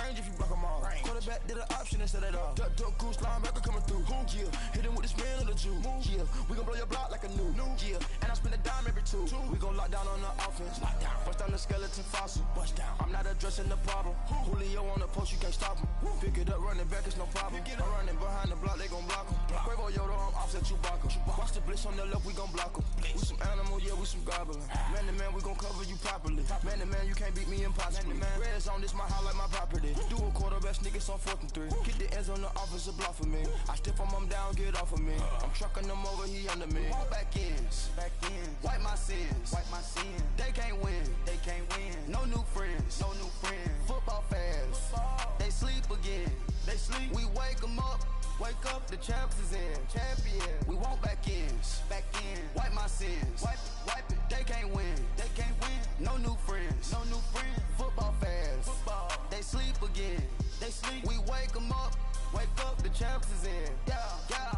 range if you block them all. Quarterback did an option instead of all. Duck, goose, linebacker coming through. Yeah, hit him with the spin of the Jew. Yeah, we gon' blow your block like a new. Yeah, and I spin a dime every two. We gon' lock down on the offense. Bust down the skeleton fossil. Bust down. I'm not addressing the problem. Julio on the post, you can't stop him. Pick it up, running back, it's no problem. I'm running behind the block, they gon' block him. Quavo Yoda, I'm offset Chewbacca. Watch the blitz on the left, we gon' block him. We some animal, yeah, we some goblin. Man to man, we gon' cover you properly. Man to man, you can't beat me impossibly. Red zone, this my highlight, my property. Do a quarterback, niggas on 4th and 3. Get the ends on the offensive block for me. I stiff him down, get off of me. I'm trucking them over, he under me. Walk back ends, wipe my sins, They can't win, No new friends, Football fast, they sleep again. We wake them up. Wake up, the champs is in. Champion. We want back ends. Wipe my sins. Wipe it. They can't win. No new friends. Football fast. They sleep again. We wake them up. Wake up, the champs is in. Yeah.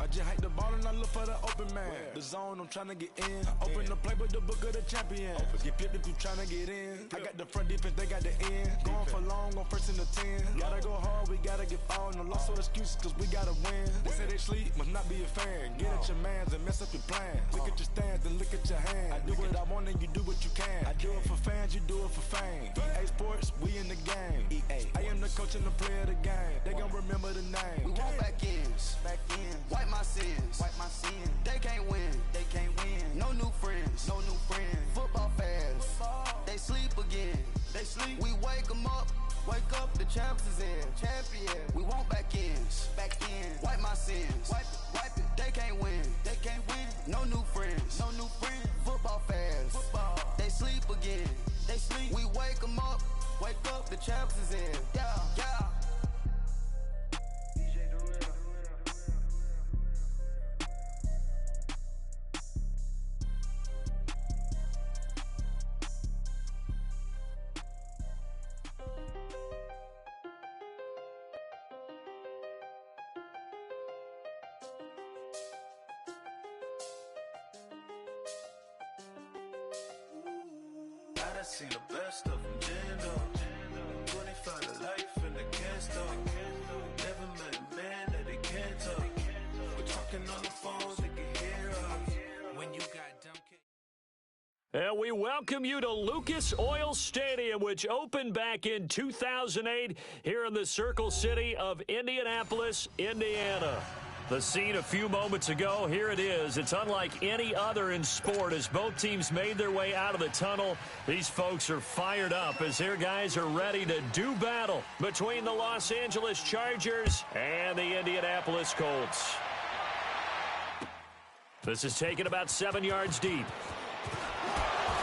I just hike the ball and I look for the open man. The zone, I'm trying to get in. Open the playbook, the book of the champion. Get flipped if you trying to get in. I got the front defense, they got the end. Going for long, on 1st and 10. Gotta go hard, we gotta get all. No loss or excuses, cause we gotta win. They say they sleep, must not be a fan. Get at your mans and mess up your plans. Look at your stands and look at your hands. I do what I want and you do what you can. I do it for fans, you do it for fame. EA Sports, we in the game. I am the coach and the player of the game. They gon' remember the name. We want back ends. Wipe my sins. They can't win. No new friends. Football fast. They sleep again. We wake them up. Wake up, the champs is in. Champion. We want back ends. Wipe my sins. Wipe it. They can't win. No new friends. Football fast. They sleep again. We wake them up. Wake up, the champs is in. Yeah. I seen the best of them, Jando. 25 to life in the can't stop. Never met a man that they can't talk. We're talking on the phones, they can hear us. When you got dumb kids. And we welcome you to Lucas Oil Stadium, which opened back in 2008 here in the Circle City of Indianapolis, Indiana. The scene a few moments ago, here it is. It's unlike any other in sport as both teams made their way out of the tunnel. These folks are fired up as their guys are ready to do battle between the Los Angeles Chargers and the Indianapolis Colts. This is taken about 7 yards deep.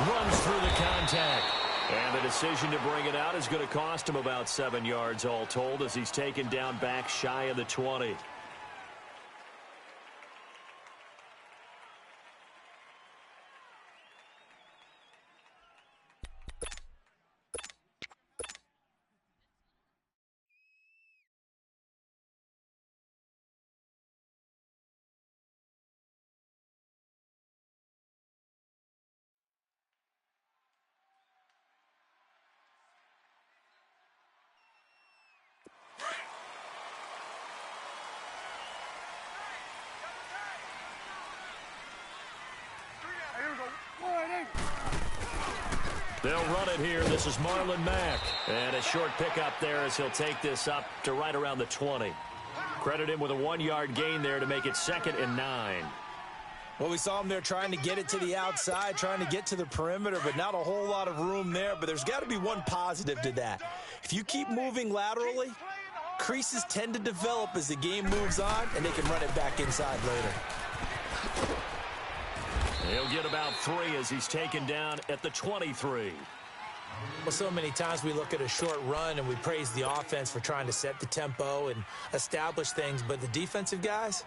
Runs through the contact. And the decision to bring it out is going to cost him about 7 yards all told as he's taken down back shy of the 20. They'll run it here. This is Marlon Mack. And a short pickup there as he'll take this up to right around the 20. Credit him with a 1-yard gain there to make it 2nd and 9. Well, we saw him there trying to get it to the outside, trying to get to the perimeter, but not a whole lot of room there. But there's got to be one positive to that. If you keep moving laterally, creases tend to develop as the game moves on, and they can run it back inside later. He'll get about 3 as he's taken down at the 23. Well, so many times we look at a short run and we praise the offense for trying to set the tempo and establish things, but the defensive guys,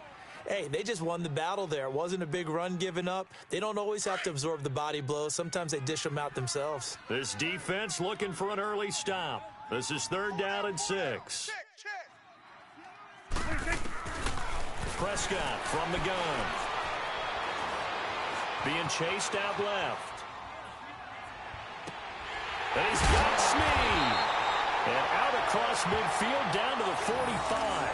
hey, they just won the battle there. It wasn't a big run given up. They don't always have to absorb the body blows. Sometimes they dish them out themselves. This defense looking for an early stop. This is 3rd down and 6. Prescott from the gun. Being chased out left. And he's got Snead. And out across midfield down to the 45.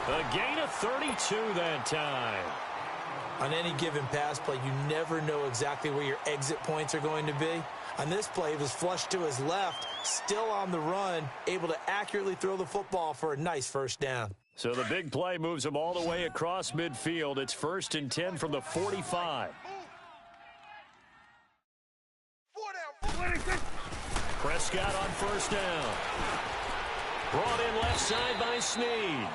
A gain of 32 that time. On any given pass play, you never know exactly where your exit points are going to be. On this play, it was flushed to his left, still on the run, able to accurately throw the football for a nice first down. So the big play moves him all the way across midfield. It's 1st and 10 from the 45. Prescott on first down. Brought in left side by Snead.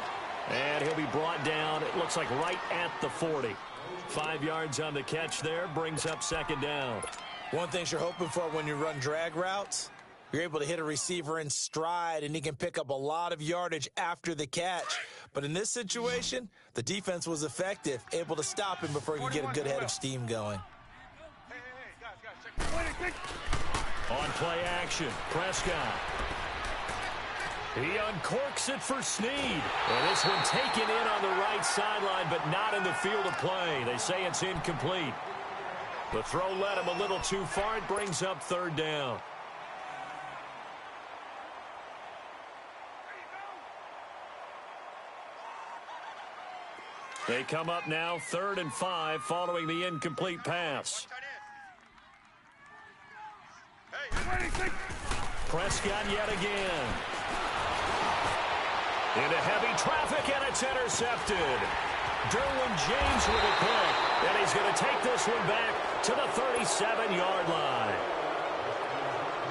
And he'll be brought down, it looks like right at the 40. 5 yards on the catch there, brings up 2nd down. One thing you're hoping for when you run drag routes, you're able to hit a receiver in stride, and he can pick up a lot of yardage after the catch. But in this situation, the defense was effective, able to stop him before he could get a good head of steam going. On play action, Prescott. He uncorks it for Snead. And this one taken in on the right sideline, but not in the field of play. They say it's incomplete. The throw led him a little too far. It brings up 3rd down. They come up now 3rd and 5 following the incomplete pass. Prescott yet again. Into heavy traffic, and it's intercepted. Derwin James with a pick, and he's going to take this one back to the 37-yard line.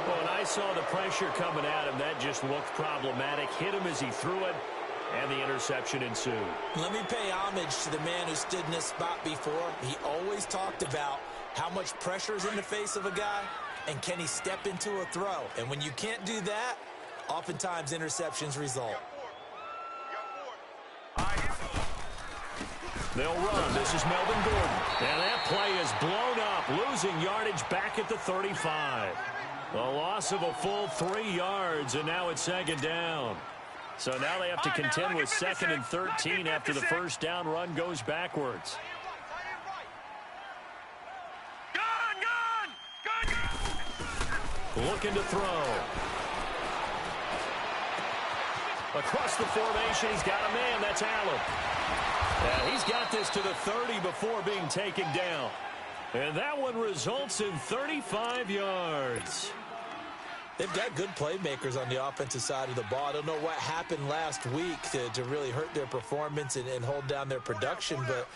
Well, when I saw the pressure coming at him, that just looked problematic. Hit him as he threw it, and the interception ensued. Let me pay homage to the man who stood in this spot before. He always talked about how much pressure is in the face of a guy, and can he step into a throw? And when you can't do that, oftentimes interceptions result. They'll run. This is Melvin Gordon. And that play is blown up, losing yardage back at the 35. A loss of a full 3 yards, and now it's 2nd down. So now they have to contend with 2nd and 13 after the first down run goes backwards. Looking to throw. Across the formation, he's got a man. That's Allen. And he's got this to the 30 before being taken down. And that one results in 35 yards. They've got good playmakers on the offensive side of the ball. I don't know what happened last week to really hurt their performance and hold down their production, but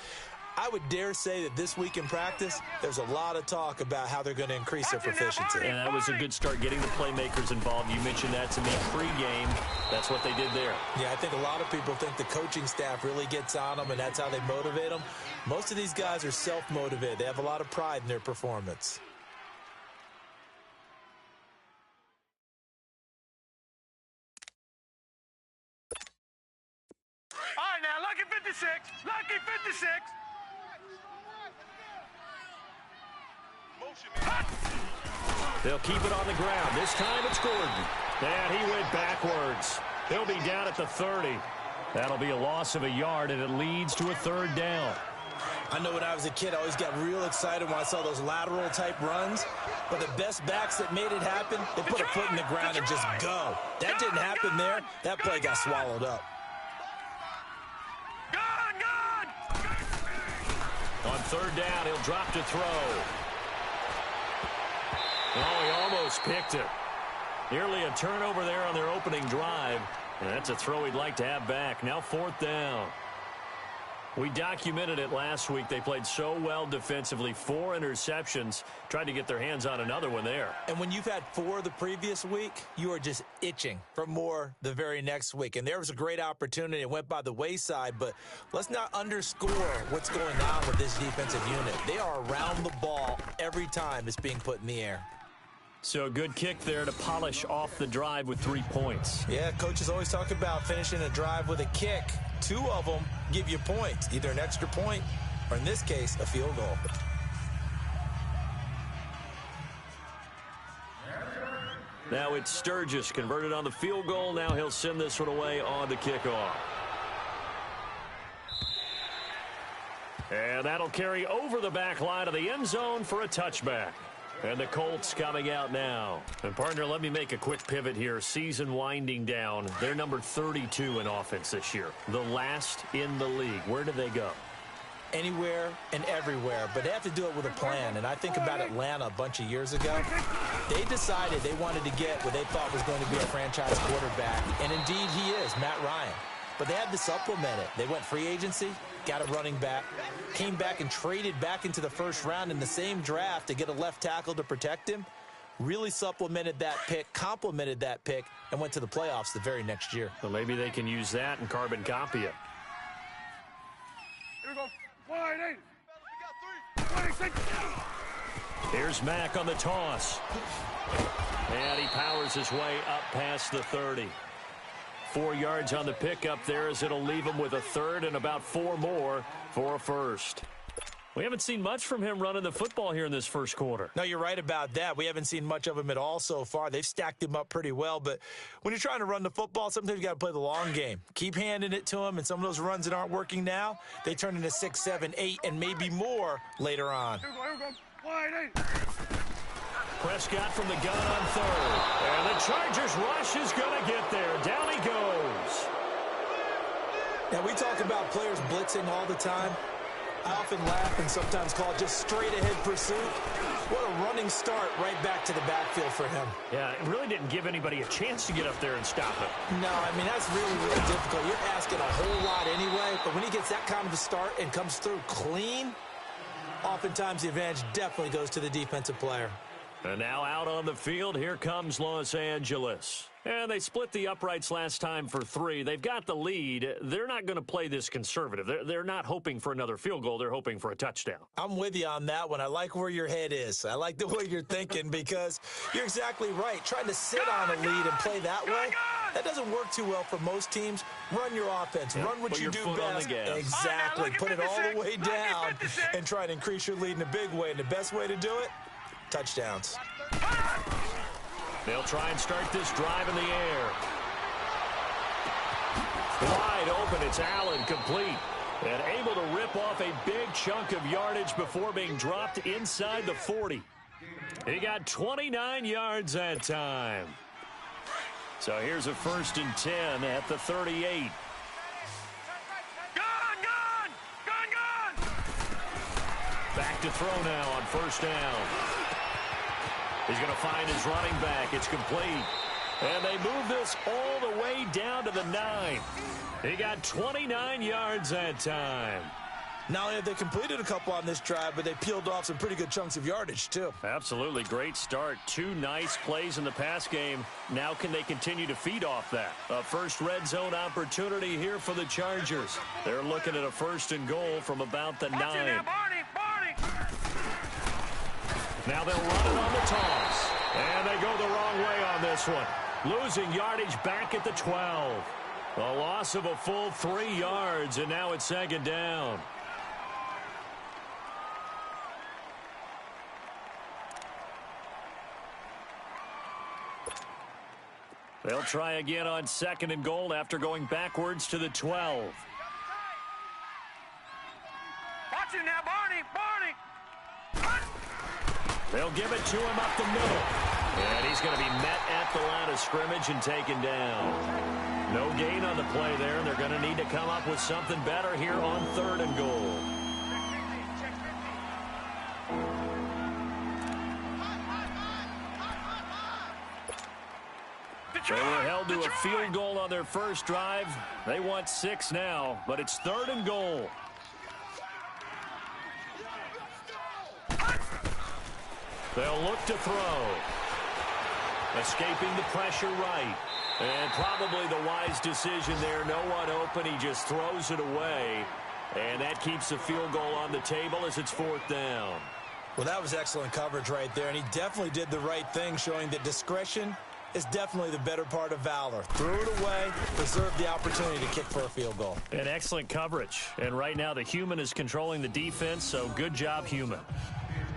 I would dare say that this week in practice, there's a lot of talk about how they're going to increase their proficiency. And that was a good start, getting the playmakers involved. You mentioned that to me pregame. That's what they did there. Yeah, I think a lot of people think the coaching staff really gets on them, and that's how they motivate them. Most of these guys are self-motivated. They have a lot of pride in their performance. All right, now, lucky 56. Lucky 56. They'll keep it on the ground. This time it's Gordon. And he went backwards. He'll be down at the 30. That'll be a loss of a yard, and it leads to a 3rd down. I know when I was a kid, I always got real excited when I saw those lateral-type runs. But the best backs that made it happen, they put a foot in the ground and just go. That didn't happen there. That play got swallowed up. On 3rd down, he'll drop to throw. Oh, he almost picked it. Nearly a turnover there on their opening drive. And that's a throw he'd like to have back. Now 4th down. We documented it last week. They played so well defensively. 4 interceptions. Tried to get their hands on another one there. And when you've had 4 the previous week, you are just itching for more the very next week. And there was a great opportunity. It went by the wayside, but let's not underscore what's going on with this defensive unit. They are around the ball every time it's being put in the air. So a good kick there to polish off the drive with 3 points. Yeah, coaches always talk about finishing a drive with a kick. 2 of them give you points, either an extra point or, in this case, a field goal. Now it's Sturgis converted on the field goal. Now he'll send this one away on the kickoff. And that'll carry over the back line of the end zone for a touchback. And the Colts coming out now. And, partner, let me make a quick pivot here. Season winding down. They're number 32 in offense this year. The last in the league. Where do they go? Anywhere and everywhere, but they have to do it with a plan. And I think about Atlanta a bunch of years ago. They decided they wanted to get what they thought was going to be a franchise quarterback, and indeed he is, Matt Ryan. But they had to supplement it. They went free agency, got a running back, came back and traded back into the first round in the same draft to get a left tackle to protect him, really supplemented that pick, complemented that pick, and went to the playoffs the very next year. Well, maybe they can use that and carbon copy it. Here we go. Wide 8. 26. Here's Mack on the toss. And he powers his way up past the 30. 4 yards on the pickup there as it'll leave him with a third and about 4 more for a first. We haven't seen much from him running the football here in this first quarter. No, you're right about that. We haven't seen much of him at all so far. They've stacked him up pretty well, but when you're trying to run the football, sometimes you got to play the long game. Keep handing it to him, and some of those runs that aren't working now, they turn into 6, 7, 8, and maybe more later on. Here we go. Wide 8. Prescott from the gun on third. And the Chargers rush is going to get there. Down he goes. Now, we talk about players blitzing all the time. I often laugh and sometimes call it just straight-ahead pursuit. What a running start right back to the backfield for him. Yeah, it really didn't give anybody a chance to get up there and stop it. No, I mean, that's really, really difficult. You're asking a whole lot anyway, but when he gets that kind of a start and comes through clean, oftentimes the advantage definitely goes to the defensive player. And now out on the field, here comes Los Angeles. And they split the uprights last time for 3. They've got the lead. They're not going to play this conservative. They're not hoping for another field goal. They're hoping for a touchdown. I'm with you on that one. I like where your head is. I like the way you're thinking because you're exactly right. Trying to sit on a lead and play that way, that doesn't work too well for most teams. Run your offense. Yep. Run what you do best. Exactly. Put it all the way down and try to increase your lead in a big way. And the best way to do it, touchdowns. They'll try and start this drive in the air. Wide open, it's Allen, complete. And able to rip off a big chunk of yardage before being dropped inside the 40. He got 29 yards that time. So here's a 1st and 10 at the 38. Gun! Back to throw now on 1st down. He's going to find his running back. It's complete. And they move this all the way down to the 9. He got 29 yards that time. Not only have they completed a couple on this drive, but they peeled off some pretty good chunks of yardage, too. Absolutely. Great start. 2 nice plays in the pass game. Now can they continue to feed off that? A first red zone opportunity here for the Chargers. They're looking at a 1st and goal from about the 9. Barney! Now they'll run it on the toss. And they go the wrong way on this one. Losing yardage back at the 12. A loss of a full 3 yards, and now it's 2nd down. They'll try again on 2nd and goal after going backwards to the 12. Watch him now, Barney! They'll give it to him up the middle. And he's going to be met at the line of scrimmage and taken down. No gain on the play there, and they're going to need to come up with something better here on 3rd and goal. They were held to a field goal on their first drive. They want 6 now, but it's 3rd and goal. They'll look to throw. Escaping the pressure right. And probably the wise decision there. No one open. He just throws it away. And that keeps the field goal on the table as it's 4th down. Well, that was excellent coverage right there. And he definitely did the right thing, showing that discretion is definitely the better part of valor. Threw it away, preserved the opportunity to kick for a field goal. And excellent coverage. And right now the human is controlling the defense, so good job, human.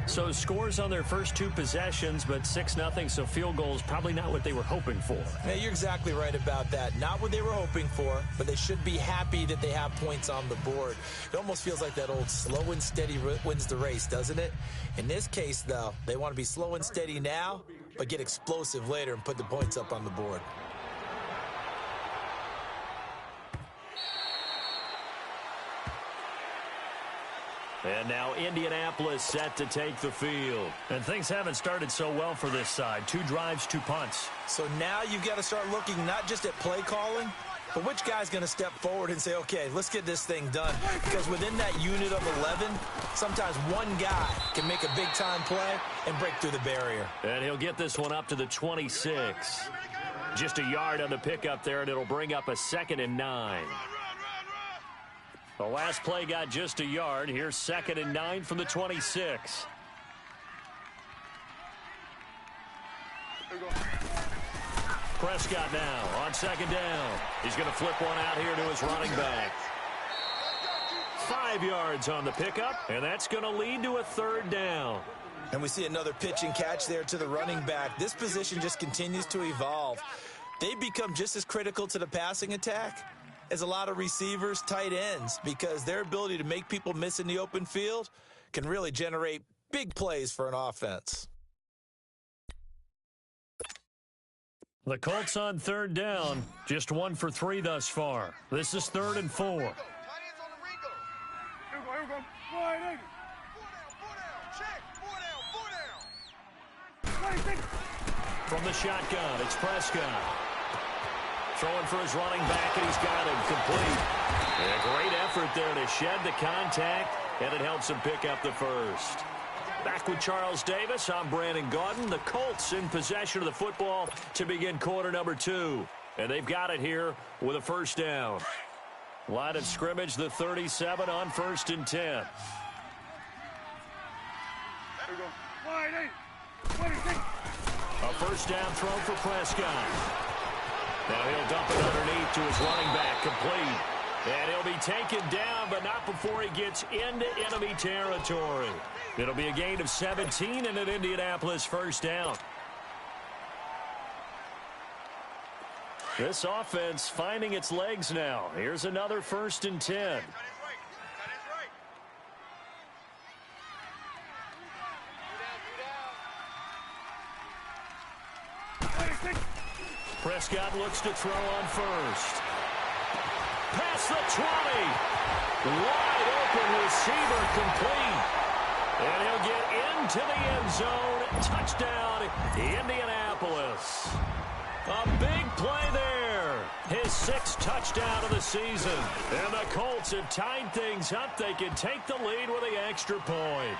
So scores on their first two possessions, but 6-0, so field goals probably not what they were hoping for. Yeah, you're exactly right about that. Not what they were hoping for, but they should be happy that they have points on the board. It almost feels like that old slow and steady wins the race, doesn't it? In this case, though, they want to be slow and steady now, but get explosive later and put the points up on the board. And now Indianapolis set to take the field. And things haven't started so well for this side. 2 drives, 2 punts. So now you've got to start looking not just at play calling, but which guy's going to step forward and say, okay, let's get this thing done. Because within that unit of 11, sometimes one guy can make a big-time play and break through the barrier. And he'll get this one up to the 26. Just a yard on the pickup there, and it'll bring up a 2nd and 9. The last play got just a yard. Here's 2nd and 9 from the 26. Prescott now on 2nd down. He's going to flip one out here to his running back. 5 yards on the pickup, and that's going to lead to a 3rd down. And we see another pitch and catch there to the running back. This position just continues to evolve. They become just as critical to the passing attack as a lot of receivers, tight ends, because their ability to make people miss in the open field can really generate big plays for an offense. The Colts on 3rd down, just 1 for 3 thus far. This is 3rd and 4. Here we go. Wide angle. 4 down. Check. 4 down. From the shotgun, it's Prescott. Throwing for his running back, and he's got him complete. And a great effort there to shed the contact, and it helps him pick up the first. Back with Charles Davis, I'm Brandon Gaudin. The Colts in possession of the football to begin quarter number 2. And they've got it here with a 1st down. Line of scrimmage, the 37 on 1st and 10. Here we go. Wide angle. 26. A 1st down throw for Prescott. Now he'll dump it underneath to his running back, complete. And he'll be taken down, but not before he gets into enemy territory. It'll be a gain of 17 and an Indianapolis 1st down. This offense finding its legs now. Here's another 1st and 10. Prescott looks to throw on 1st. Past the 20. Wide open receiver, complete. And he'll get into the end zone. Touchdown, Indianapolis. A big play there. His 6th touchdown of the season. And the Colts have tied things up. They can take the lead with the extra point.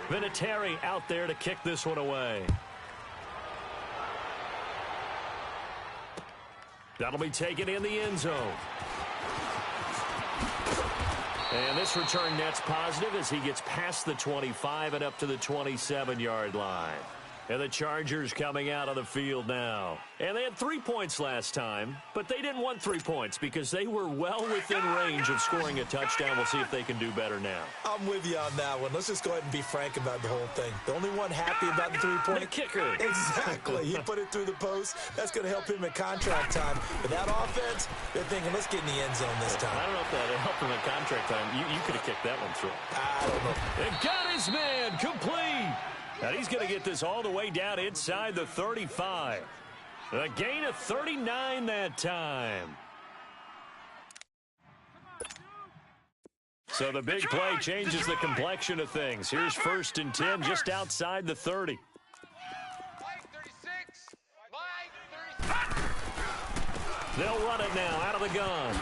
Vinatieri out there to kick this one away. That'll be taken in the end zone. And this return net's positive as he gets past the 25 and up to the 27-yard line. And the Chargers coming out on the field now. And they had 3 points last time, but they didn't want 3 points because they were well within range of scoring a touchdown. We'll see if they can do better now. I'm with you on that one. Let's just go ahead and be frank about the whole thing. The only one happy about the 3-point. The kicker. Exactly. He put it through the post. That's going to help him at contract time. But that offense, they're thinking, let's get in the end zone this time. I don't know if that helped him at contract time. You could have kicked that one through. I don't know. They got his man complete. And he's going to get this all the way down inside the 35. A gain of 39 that time. So the big play changes the complexion of things. Here's 1st and 10 just outside the 30. They'll run it now out of the gun.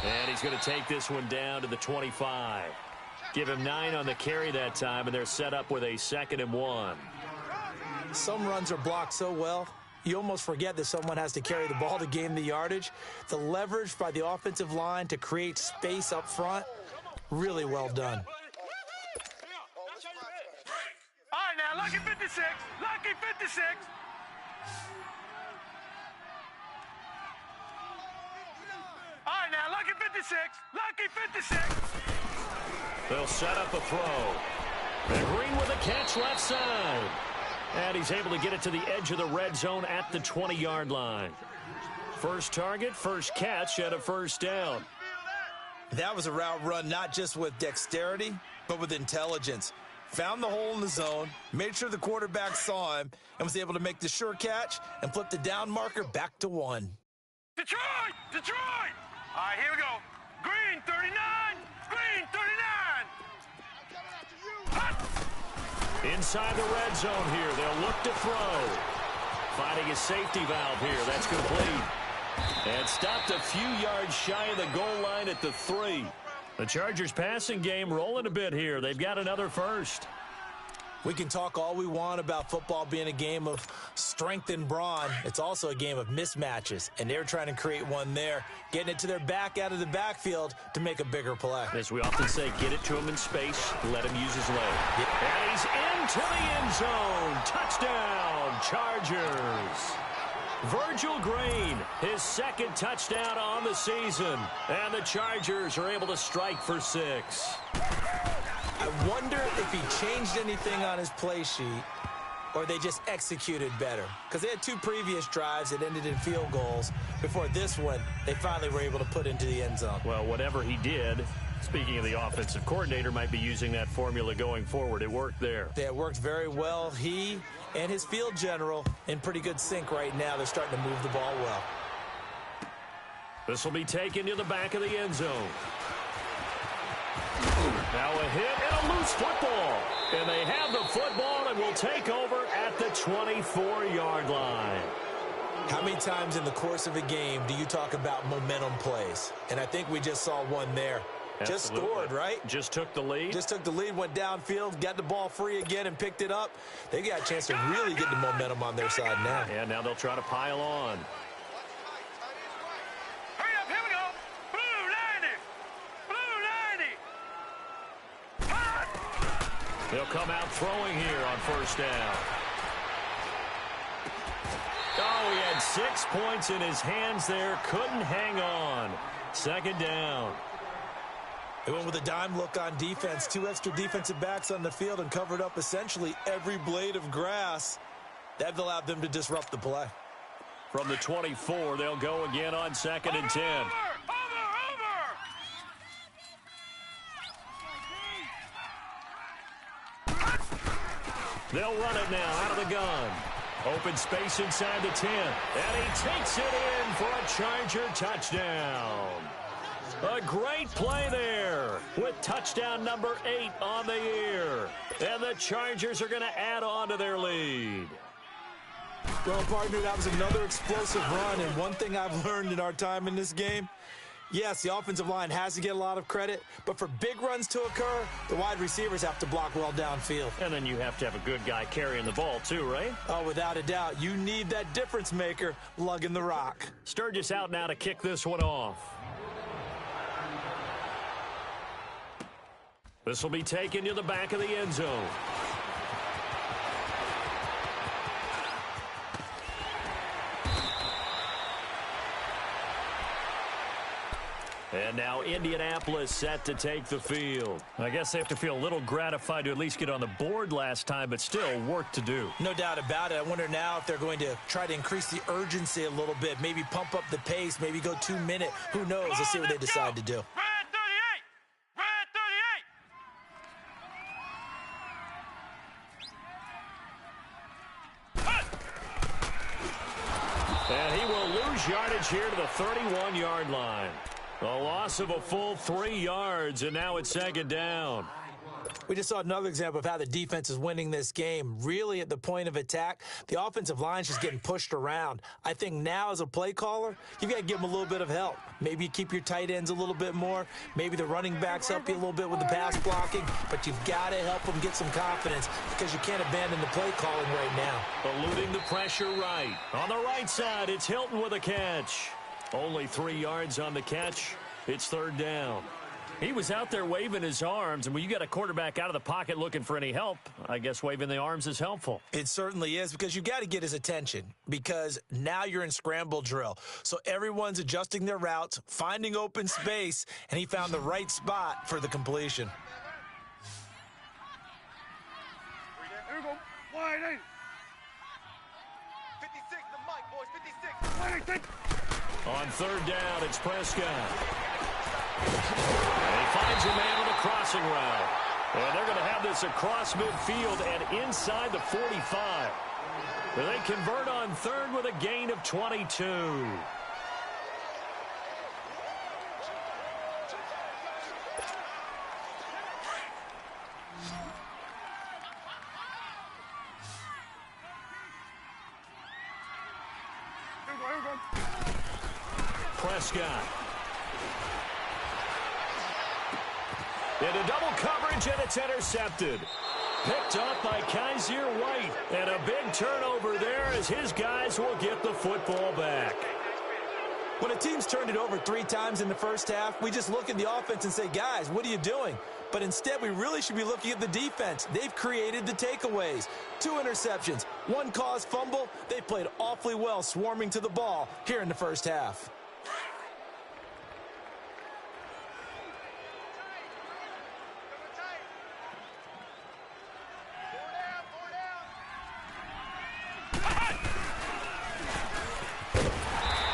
And he's going to take this one down to the 25. Give him 9 on the carry that time, and they're set up with a 2nd and 1. Some runs are blocked so well, you almost forget that someone has to carry the ball to gain the yardage. The leverage by the offensive line to create space up front, really well done. All right, now. now, lucky 56. Lucky 56. All right, now, lucky 56. Lucky 56. They'll set up a throw. And Green with a catch left side. And he's able to get it to the edge of the red zone at the 20-yard line. First target, first catch at a first down. That was a route run not just with dexterity, but with intelligence. Found the hole in the zone, made sure the quarterback saw him, and was able to make the sure catch and flip the down marker back to 1. Detroit! Detroit! All right, here we go. Green 39. Green 39. Hot. Inside the red zone here. They'll look to throw. Finding a safety valve here. That's complete. And stopped a few yards shy of the goal line at the 3. The Chargers passing game rolling a bit here. They've got another first. We can talk all we want about football being a game of strength and brawn. It's also a game of mismatches, and they're trying to create one there, getting it to their back out of the backfield to make a bigger play. As we often say, get it to him in space, let him use his leg. And he's into the end zone. Touchdown, Chargers. Virgil Green, his second touchdown on the season. And the Chargers are able to strike for 6. I wonder if he changed anything on his play sheet or they just executed better. Because they had 2 previous drives that ended in field goals. Before this one, they finally were able to put into the end zone. Well, whatever he did, speaking of the offensive coordinator, might be using that formula going forward. It worked there. Yeah, it worked very well. He and his field general in pretty good sync right now. They're starting to move the ball well. This will be taken to the back of the end zone. Now a hit and a loose football. And they have the football and will take over at the 24-yard line. How many times in the course of a game do you talk about momentum plays? And I think we just saw one there. Absolutely. Just scored, right? Just took the lead. Just took the lead, went downfield, got the ball free again and picked it up. They got a chance to really get the momentum on their side now. And now they'll try to pile on. Hurry up, here we go. Blue 90. Blue 90. Hot. They'll come out throwing here on first down. Oh, he had 6 points in his hands there. Couldn't hang on. Second down. They went with a dime look on defense. 2 extra defensive backs on the field and covered up essentially every blade of grass. That allowed them to disrupt the play. From the 24, they'll go again on 2nd and 10. Over. They'll run it now out of the gun. Open space inside the 10. And he takes it in for a Charger touchdown. A great play there with touchdown number 8 on the year. And the Chargers are going to add on to their lead. Well, partner, that was another explosive run. And one thing I've learned in our time in this game, yes, the offensive line has to get a lot of credit, but for big runs to occur, the wide receivers have to block well downfield. And then you have to have a good guy carrying the ball too, right? Oh, without a doubt. You need that difference maker lugging the rock. Sturgis out now to kick this one off. This will be taken to the back of the end zone. And now Indianapolis set to take the field. I guess they have to feel a little gratified to at least get on the board last time, but still work to do. No doubt about it. I wonder now if they're going to try to increase the urgency a little bit, maybe pump up the pace, maybe go 2-minute. Who knows? Let's see what they decide to do. Red 38. And he will lose yardage here to the 31-yard line. A loss of a full 3 yards, and now it's second down. We just saw another example of how the defense is winning this game. Really at the point of attack, the offensive line's just getting pushed around. I think now as a play caller, you've got to give them a little bit of help. Maybe you keep your tight ends a little bit more. Maybe the running backs help you a little bit with the pass blocking. But you've got to help them get some confidence because you can't abandon the play calling right now. Eluding the pressure right. On the right side, it's Hilton with a catch. Only 3 yards on the catch. It's third down. He was out there waving his arms, and when you got a quarterback out of the pocket looking for any help, I guess waving the arms is helpful. It certainly is, because you got to get his attention, because now you're in scramble drill. So everyone's adjusting their routes, finding open space, and he found the right spot for the completion. Here we go. Wide 8. 56, the mic, boys, 56. Wide 8. On third down, it's Prescott. And he finds a man on the crossing route. And they're going to have this across midfield and inside the 45. But they convert on third with a gain of 22. Here we go. Prescott. Into double coverage, and it's intercepted. Picked up by Kaiser White. And a big turnover there as his guys will get the football back. When a team's turned it over 3 times in the first half, we just look at the offense and say, guys, what are you doing? But instead, we really should be looking at the defense. They've created the takeaways. 2 interceptions, 1 caused fumble. They played awfully well swarming to the ball here in the first half.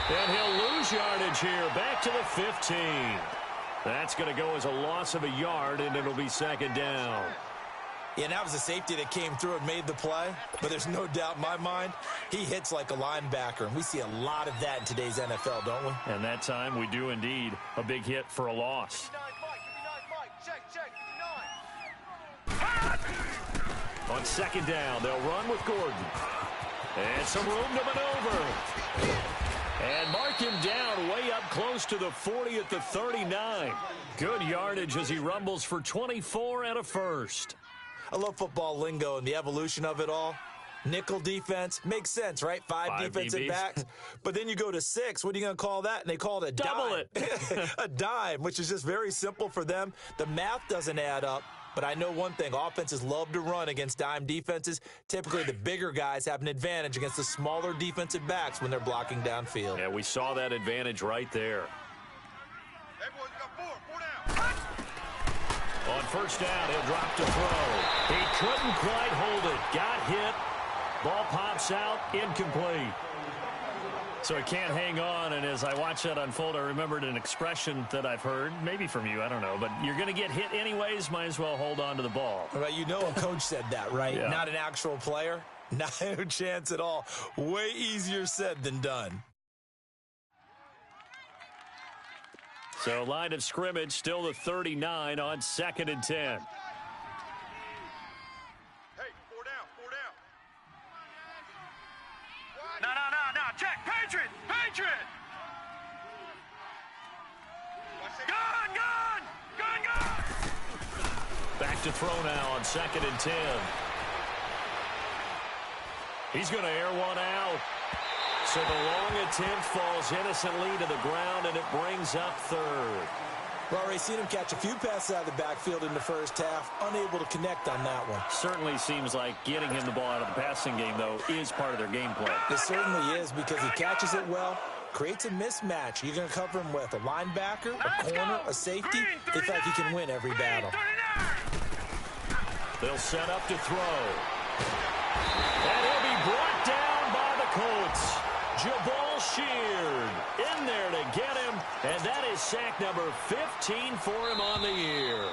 And he'll lose yardage here, back to the 15. That's going to go as a loss of a yard, and it'll be second down. Yeah, that was a safety that came through and made the play, but there's no doubt in my mind he hits like a linebacker, and we see a lot of that in today's NFL, don't we? And that time we do indeed a big hit for a loss. On second down, they'll run with Gordon. And some room to maneuver. And mark him down way up close to the 40 at the 39. Good yardage as he rumbles for 24 and a first. I love football lingo and the evolution of it all. Nickel defense makes sense, right? 5 defensive DBs. backs. But then you go to 6. What are you going to call that? And they call it a Double dime. it. A dime, which is just very simple for them. The math doesn't add up. But I know one thing, offenses love to run against dime defenses. Typically, the bigger guys have an advantage against the smaller defensive backs when they're blocking downfield. Yeah, we saw that advantage right there. Hey, boys, we got 4 down. On first down, he'll drop to throw. He couldn't quite hold it. Got hit. Ball pops out, incomplete. So he can't hang on, and as I watch that unfold, I remembered an expression that I've heard, maybe from you, I don't know, but you're going to get hit anyways, might as well hold on to the ball. Right, you know a coach said that, right? Yeah. Not an actual player. Not a chance at all. Way easier said than done. So line of scrimmage, still the 39 on 2nd and 10. Hey, 4 down, 4 down. No. Check. Patriot. Gun. Back to throw now on 2nd and 10. He's going to air one out. So the long attempt falls innocently to the ground, and it brings up third. Well, already seen him catch a few passes out of the backfield in the first half. Unable to connect on that one. Certainly seems like getting him the ball out of the passing game, though, is part of their game plan. It certainly is, because he catches it well, creates a mismatch. You're going to cover him with a linebacker, a corner, a safety. They feel like he can win every battle. They'll set up to throw. And he'll be brought down by the Colts. Jabal Sheard in there to get him, and that is sack number 15 for him on the year.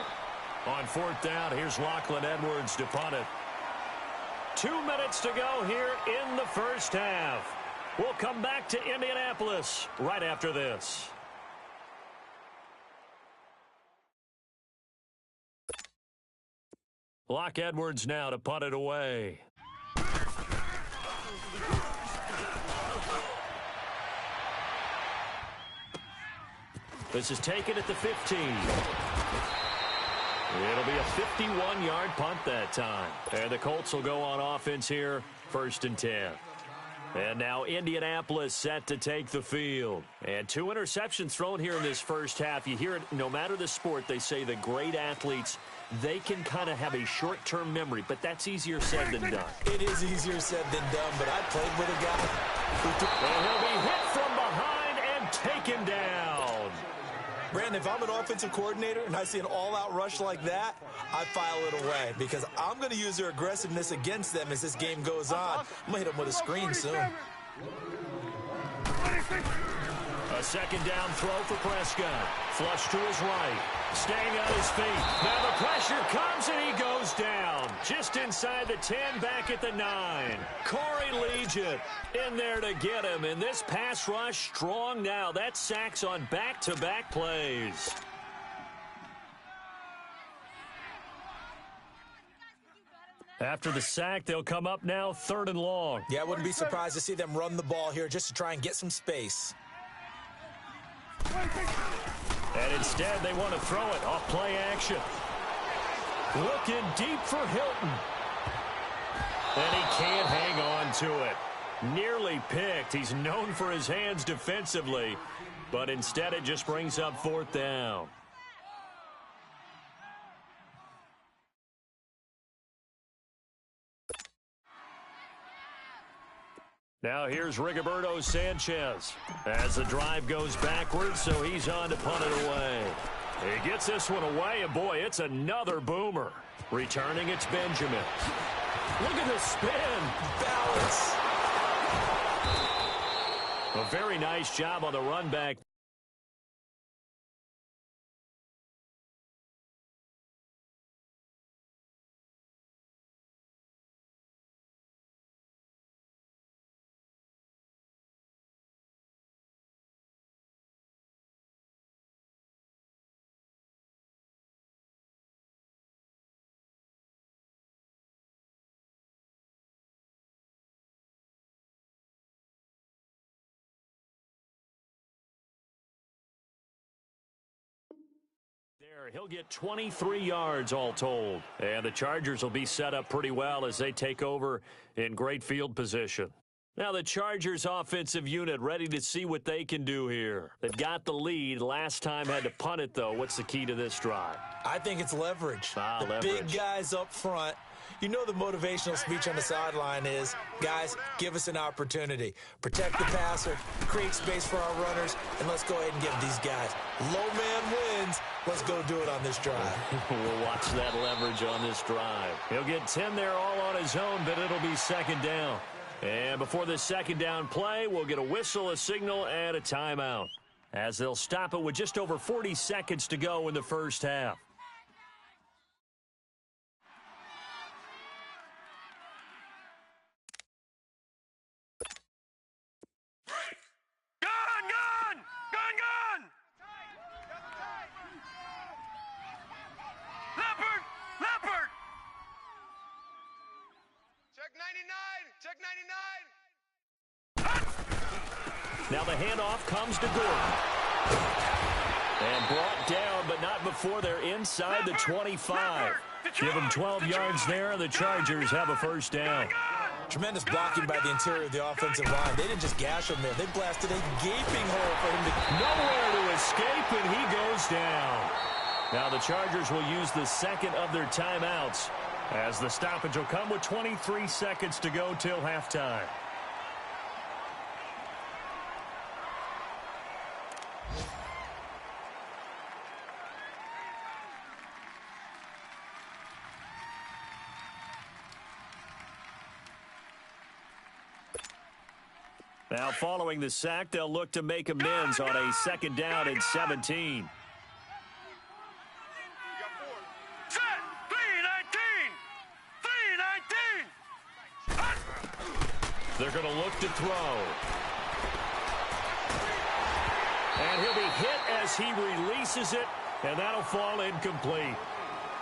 On 4th down, here's Lachlan Edwards to punt it. 2 minutes to go here in the first half. We'll come back to Indianapolis right after this. Lock Edwards now to punt it away. This is taken at the 15. It'll be a 51-yard punt that time. And the Colts will go on offense here, 1st and 10. And now Indianapolis set to take the field. And 2 interceptions thrown here in this first half. You hear it, no matter the sport, they say the great athletes, they can kind of have a short-term memory, but that's easier said than done. It is easier said than done, but I played with a guy who... And he'll be hit from behind and taken down. Brandon, if I'm an offensive coordinator and I see an all-out rush like that, I file it away because I'm going to use their aggressiveness against them as this game goes on. I'm going to hit them with a screen soon. A second down throw for Prescott. Flush to his right. Staying on his feet. Now the pressure comes and he goes down. Just inside the 10, back at the 9. Corey Legion in there to get him. And this pass rush strong now. That's sacks on back-to-back plays. After the sack, they'll come up now 3rd and long. Yeah, I wouldn't be surprised to see them run the ball here just to try and get some space. And instead, they want to throw it off play action. Looking deep for Hilton. And he can't hang on to it. Nearly picked. He's known for his hands defensively, but instead it just brings up 4th down. Now here's Rigoberto Sanchez as the drive goes backwards, so he's on to punt it away. He gets this one away, and boy, it's another boomer. Returning, it's Benjamin. Look at the spin. Balance. A very nice job on the run back. There, he'll get 23 yards all told. And the Chargers will be set up pretty well as they take over in great field position. Now the Chargers offensive unit ready to see what they can do here. They've got the lead. Last time had to punt it, though. What's the key to this drive? I think it's leverage. The leverage. Big guys up front. You know the motivational speech on the sideline is, guys, give us an opportunity. Protect the passer, create space for our runners, and let's go ahead and give these guys. Low man wins. Let's go do it on this drive. We'll watch that leverage on this drive. He'll get 10 there all on his own, but it'll be 2nd down. And before this 2nd down play, we'll get a whistle, a signal, and a timeout, as they'll stop it with just over 40 seconds to go in the first half. Now the handoff comes to Gordon. And brought down, but not before they're inside the 25. Give them 12 yards there. The Chargers have a 1st down. Tremendous blocking by the interior of the offensive line. They didn't just gash him there. They blasted a gaping hole for him to... Nowhere to escape, and he goes down. Now the Chargers will use the 2nd of their timeouts, as the stoppage will come with 23 seconds to go till halftime. Now, following the sack, they'll look to make amends on a 2nd down and 17. Set! 3-19! 3-19! They're going to look to throw. And he'll be hit as he releases it, and that'll fall incomplete.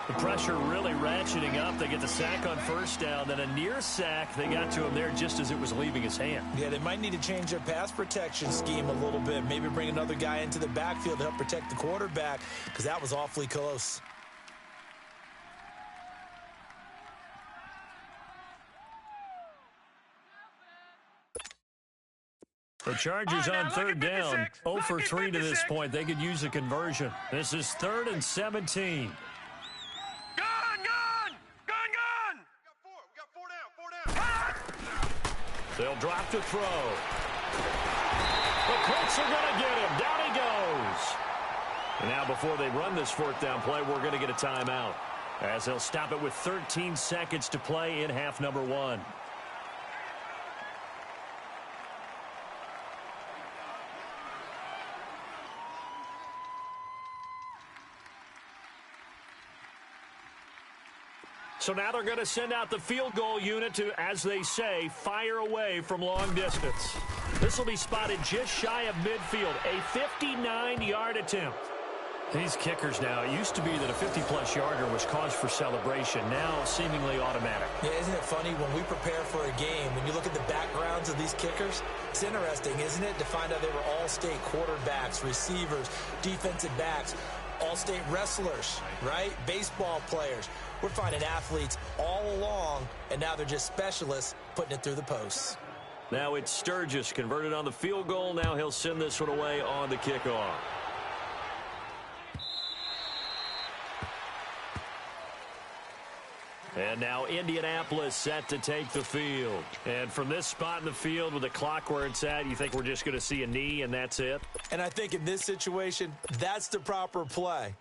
The pressure really ratcheting up. They get the sack on 1st down, then a near sack. They got to him there just as it was leaving his hand. Yeah, they might need to change their pass protection scheme a little bit. Maybe bring another guy into the backfield to help protect the quarterback, because that was awfully close. The Chargers on third down, 0 for 3 to this point. They could use a conversion. This is 3rd and 17. Gun! We got four down. They'll drop to throw. The Colts are going to get him. Down he goes. And now before they run this 4th down play, we're going to get a timeout, as they'll stop it with 13 seconds to play in half number 1. So now they're going to send out the field goal unit to, as they say, fire away from long distance. This will be spotted just shy of midfield, a 59-yard attempt. These kickers now, it used to be that a 50-plus yarder was cause for celebration, now seemingly automatic. Yeah, isn't it funny when we prepare for a game, when you look at the backgrounds of these kickers, it's interesting, isn't it, to find out they were all-state quarterbacks, receivers, defensive backs, all-state wrestlers, right? Baseball players. We're finding athletes all along, and now they're just specialists putting it through the posts. Now it's Sturgis converted on the field goal. Now he'll send this one away on the kickoff. And now Indianapolis set to take the field. And from this spot in the field with the clock where it's at, you think we're just going to see a knee and that's it? And I think in this situation, that's the proper play.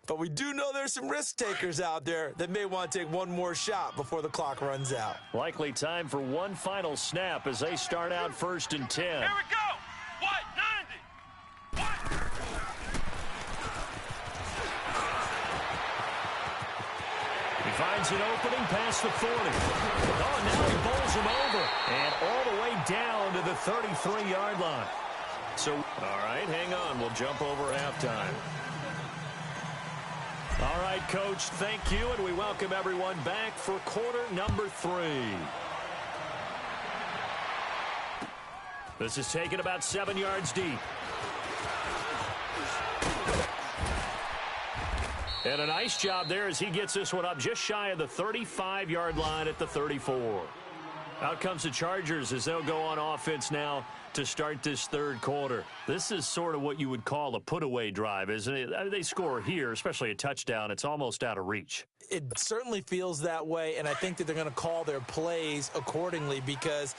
But we do know there's some risk takers out there that may want to take one more shot before the clock runs out. Likely time for one final snap as they start out 1st and 10. Here we go. What? 90. What? He finds an opening past the 40. Oh, now he bowls him over. And all the way down to the 33-yard line. So, all right, hang on. We'll jump over halftime. All right, Coach, thank you, and we welcome everyone back for quarter number 3. This is taken about 7 yards deep. And a nice job there as he gets this one up just shy of the 35-yard line at the 34. Out comes the Chargers as they'll go on offense now to start this 3rd quarter. This is sort of what you would call a put-away drive, isn't it? I mean, they score here, especially a touchdown. It's almost out of reach. It certainly feels that way, and I think that they're going to call their plays accordingly because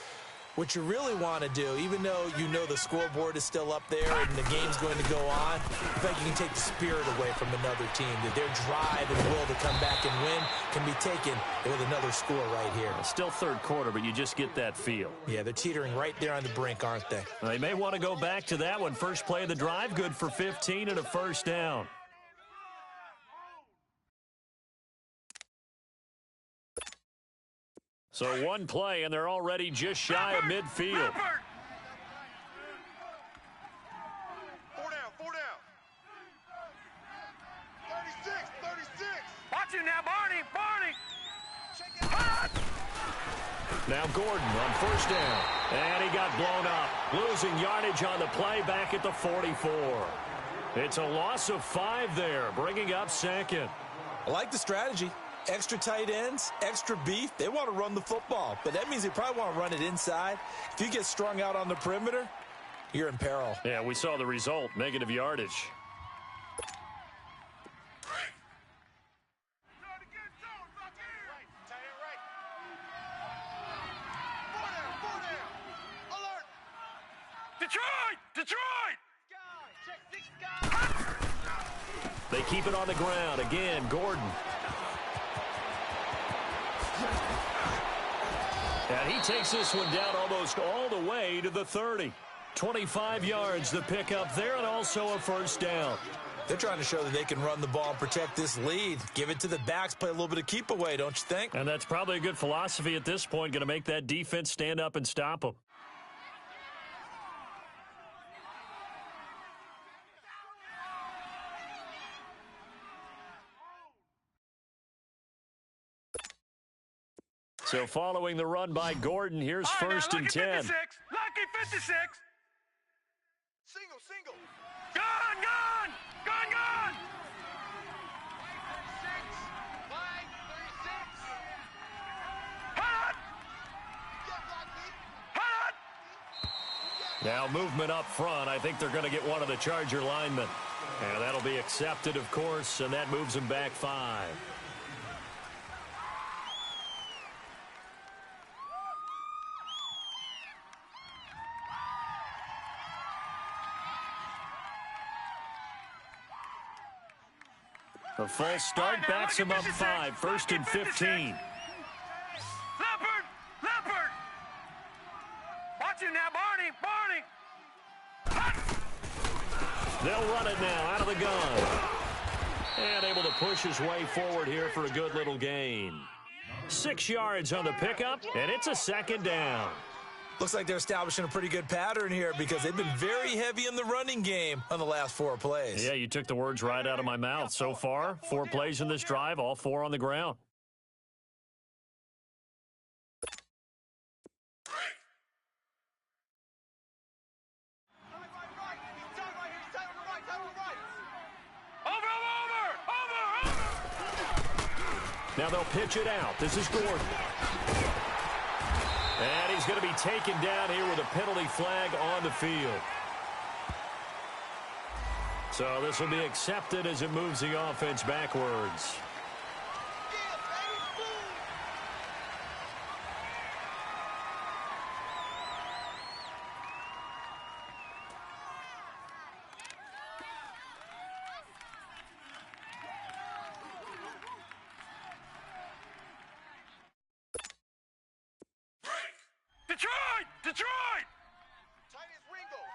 what you really want to do, even though you know the scoreboard is still up there and the game's going to go on, I think you can take the spirit away from another team. That their drive and will to come back and win can be taken with another score right here. It's still 3rd quarter, but you just get that feel. Yeah, they're teetering right there on the brink, aren't they? They may want to go back to that one. First play of the drive, good for 15 and a 1st down. So one play, and they're already just shy of midfield. Four down. 36. Watch it now, Barney. Now Gordon on 1st down. And he got blown up. Losing yardage on the play back at the 44. It's a loss of 5 there, bringing up 2nd. I like the strategy. Extra tight ends, extra beef. They want to run the football, but that means they probably want to run it inside. If you get strung out on the perimeter, you're in peril. Yeah, we saw the result, negative yardage. Detroit! They keep it on the ground. Again, Gordon. And he takes this one down almost all the way to the 30. 25 yards the pickup there, and also a 1st down. They're trying to show that they can run the ball and protect this lead. Give it to the backs, play a little bit of keep away, don't you think? And that's probably a good philosophy at this point, going to make that defense stand up and stop them. So following the run by Gordon, here's 1st and 10. Lucky 56. Single. Gun! Hut! Now movement up front. I think they're going to get one of the Charger linemen. And that'll be accepted, of course, and that moves them back 5. A full start backs him up 5. 1st and 15. Leopard! Watch it now, Barney! They'll run it now out of the gun. And able to push his way forward here for a good little gain. 6 yards on the pickup, and it's a 2nd down. Looks like they're establishing a pretty good pattern here because they've been very heavy in the running game on the last 4 plays. Yeah, you took the words right out of my mouth. So far, 4 plays in this drive, all 4 on the ground. Now they'll pitch it out. This is Gordon. And he's going to be taken down here with a penalty flag on the field. So this will be accepted as it moves the offense backwards. Detroit!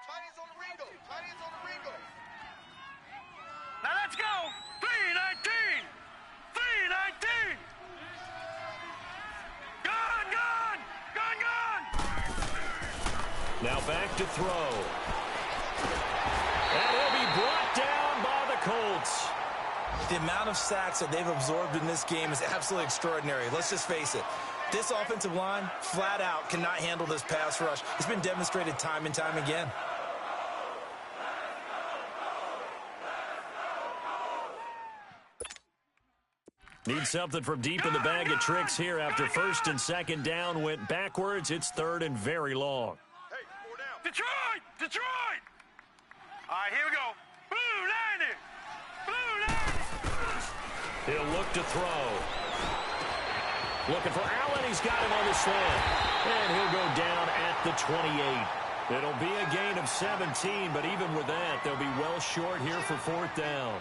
Tiny's on the Ringo. Now let's go! 319! 319! Gun! Now back to throw. And he'll be brought down by the Colts. The amount of sacks that they've absorbed in this game is absolutely extraordinary. Let's just face it. This offensive line, flat out, cannot handle this pass rush. It's been demonstrated time and time again. Need something from deep in the bag of tricks here after 1st and 2nd down went backwards. It's 3rd and very long. Hey, 4 down. Detroit! All right, here we go. Blue 90! He'll look to throw. Looking for Allen. He's got him on the slant. And he'll go down at the 28. It'll be a gain of 17, but even with that, they'll be well short here for 4th down.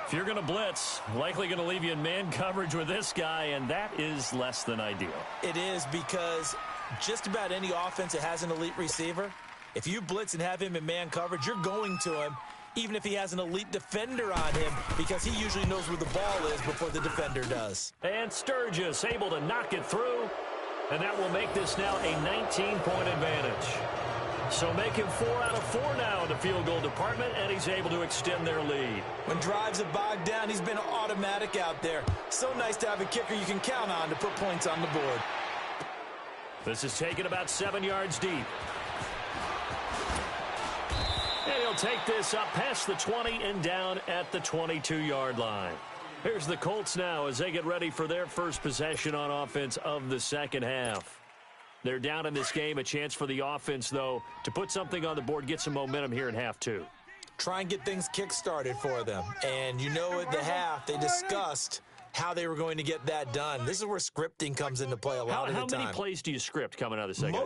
If you're going to blitz, likely going to leave you in man coverage with this guy, and that is less than ideal. It is because just about any offense that has an elite receiver, if you blitz and have him in man coverage, you're going to him, even if he has an elite defender on him, because he usually knows where the ball is before the defender does. And Sturgis able to knock it through, and that will make this now a 19-point advantage. So make him 4 out of 4 now in the field goal department, and he's able to extend their lead. When drives are bogged down, he's been automatic out there. So nice to have a kicker you can count on to put points on the board. This is taken about 7 yards deep. And he'll take this up past the 20 and down at the 22-yard line. Here's the Colts now as they get ready for their first possession on offense of the second half. They're down in this game. A chance for the offense, though, to put something on the board, get some momentum here in half 2. Try and get things kick-started for them. And you know at the half, they discussed how they were going to get that done. This is where scripting comes into play a lot of the time. How many plays do you script coming out of the second?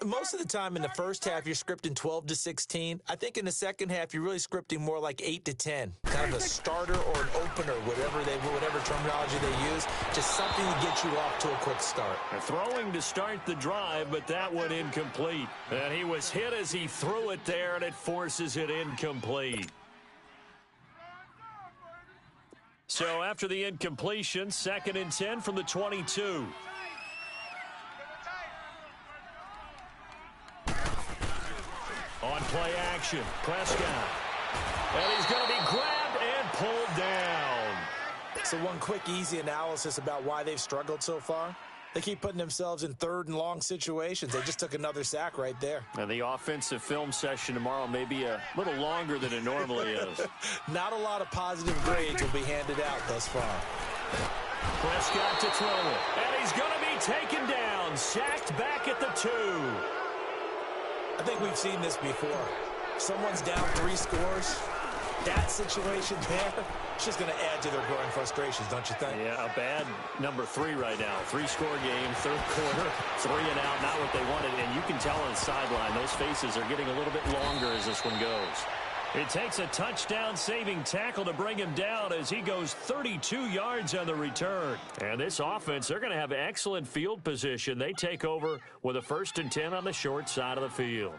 Most of the time in the first half, you're scripting 12 to 16. I think in the second half, you're really scripting more like 8 to 10. Kind of a starter or an opener, whatever terminology they use. Just something to get you off to a quick start. They're throwing to start the drive, but that one incomplete. And he was hit as he threw it there, and it forces it incomplete. So after the incompletion, 2nd and 10 from the 22. On play action, Prescott. And he's going to be grabbed and pulled down. So one quick, easy analysis about why they've struggled so far. They keep putting themselves in 3rd and long situations. They just took another sack right there. And the offensive film session tomorrow may be a little longer than it normally is. Not a lot of positive grades will be handed out thus far. Prescott to throw it. And he's going to be taken down. Sacked back at the 2. I think we've seen this before. If someone's down 3 scores, that situation there, it's just going to add to their growing frustrations, don't you think? Yeah, a bad number 3 right now. 3-score game, third quarter, 3 and out, not what they wanted. And you can tell on the sideline, those faces are getting a little bit longer as this one goes. It takes a touchdown-saving tackle to bring him down as he goes 32 yards on the return. And this offense, they're going to have excellent field position. They take over with a 1st and 10 on the short side of the field.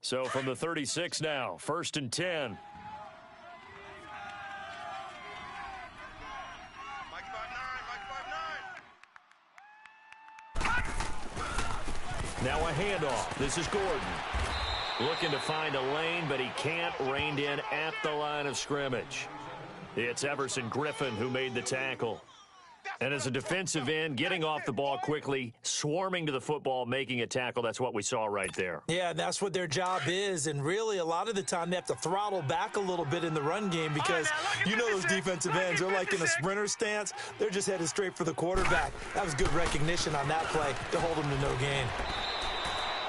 So from the 36 now, 1st and 10. Now a handoff. This is Gordon. Looking to find a lane, but he can't. Reined in at the line of scrimmage. It's Everson Griffin who made the tackle. And as a defensive end, getting off the ball quickly, swarming to the football, making a tackle, that's what we saw right there. Yeah, that's what their job is. And really, a lot of the time, they have to throttle back a little bit in the run game because you know those defensive ends, they're like in a sprinter stance. They're just headed straight for the quarterback. That was good recognition on that play to hold them to no gain.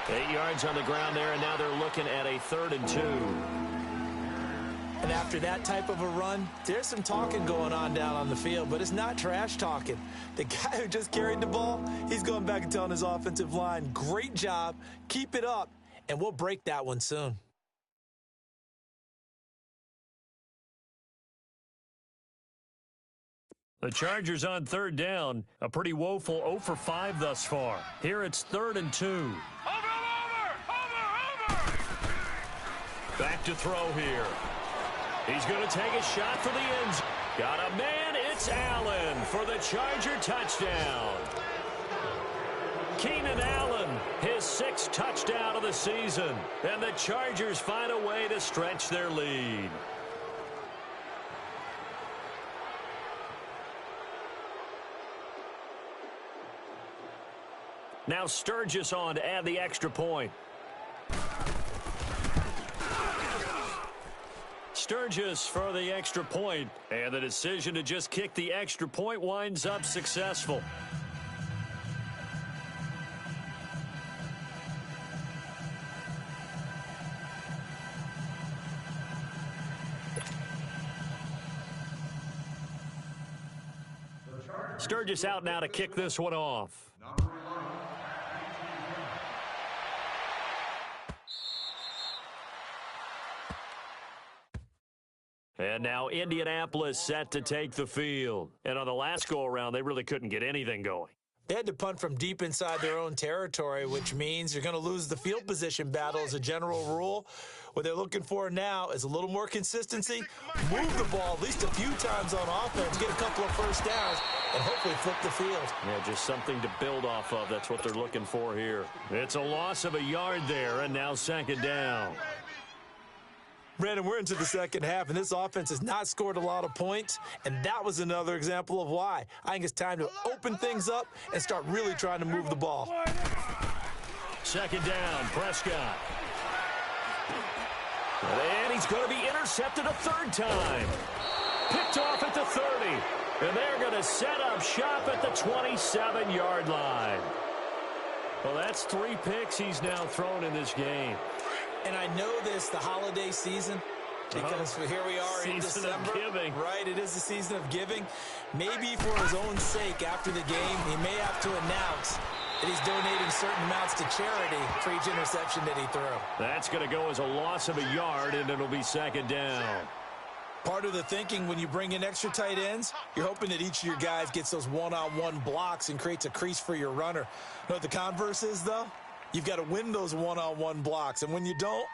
8 yards on the ground there, and now they're looking at a 3rd and 2. And after that type of a run, there's some talking going on down on the field, but it's not trash talking. The guy who just carried the ball, he's going back and telling his offensive line, great job, keep it up, and we'll break that one soon. The Chargers on 3rd down, a pretty woeful 0 for 5 thus far. Here it's 3rd and 2. Back to throw here. He's going to take a shot for the end zone. Got a man, it's Allen for the Charger touchdown. Keenan Allen, his 6th touchdown of the season. And the Chargers find a way to stretch their lead. Now Sturgis on to add the extra point. Sturgis for the extra point, and the decision to just kick the extra point winds up successful. Sturgis out now to kick this one off. And now Indianapolis set to take the field. And on the last go-around, they really couldn't get anything going. They had to punt from deep inside their own territory, which means you're going to lose the field position battle as a general rule. What they're looking for now is a little more consistency, move the ball at least a few times on offense, get a couple of first downs, and hopefully flip the field. Yeah, just something to build off of. That's what they're looking for here. It's a loss of a yard there, and now 2nd down. Brandon, we're into the second half, and this offense has not scored a lot of points, and that was another example of why. I think it's time to open things up and start really trying to move the ball. 2nd down, Prescott. And he's going to be intercepted a 3rd time. Picked off at the 30, and they're going to set up shop at the 27-yard line. Well, that's 3 picks he's now thrown in this game. And I know this, the holiday season, because here we are in December. Season of giving. Right, it is the season of giving. Maybe for his own sake after the game, he may have to announce that he's donating certain amounts to charity for each interception that he threw. That's going to go as a loss of a yard, and it'll be 2nd down. Part of the thinking when you bring in extra tight ends, you're hoping that each of your guys gets those one-on-one blocks and creates a crease for your runner. You know what the converse is, though? You've got to win those one-on-one blocks, and when you don't,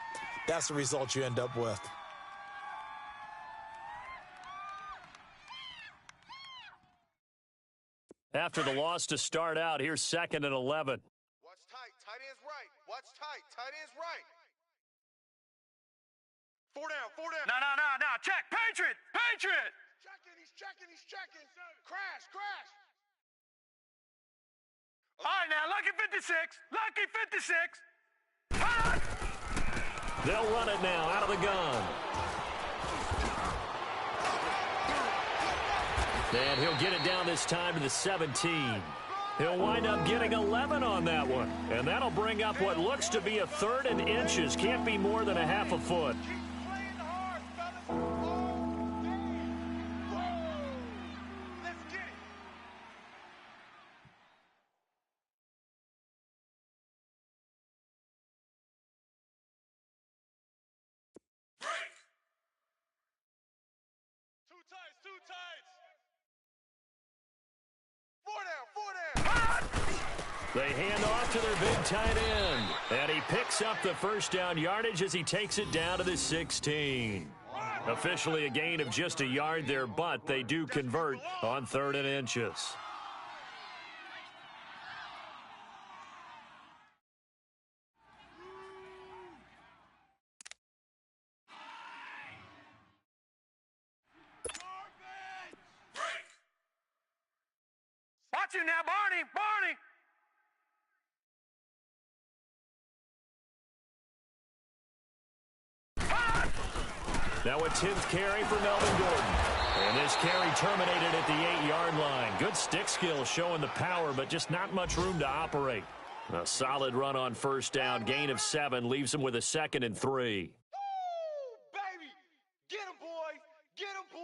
that's the result you end up with. After the loss to start out, here's 2nd and 11. Watch tight. Tight end's right. Watch tight. Tight end's right. 4 down. 4 down. No. Check. Patriot. He's checking. Crash. All right, now, lucky 56. They'll run it now out of the gun. And he'll get it down this time to the 17. He'll wind up getting 11 on that one. And that'll bring up what looks to be a 3rd and inches. Can't be more than a half a foot. Two tights. 4 down. They hand off to their big tight end. And he picks up the first down yardage as he takes it down to the 16. Officially a gain of just a yard there, but they do convert on 3rd and inches. Watch you now, Barney. Barney. Now a 10th carry for Melvin Gordon. And this carry terminated at the 8-yard line. Good stick skill showing the power, but just not much room to operate. A solid run on first down. Gain of 7 leaves him with a 2nd and 3. Woo, baby. Get him, boys. Get him, boys.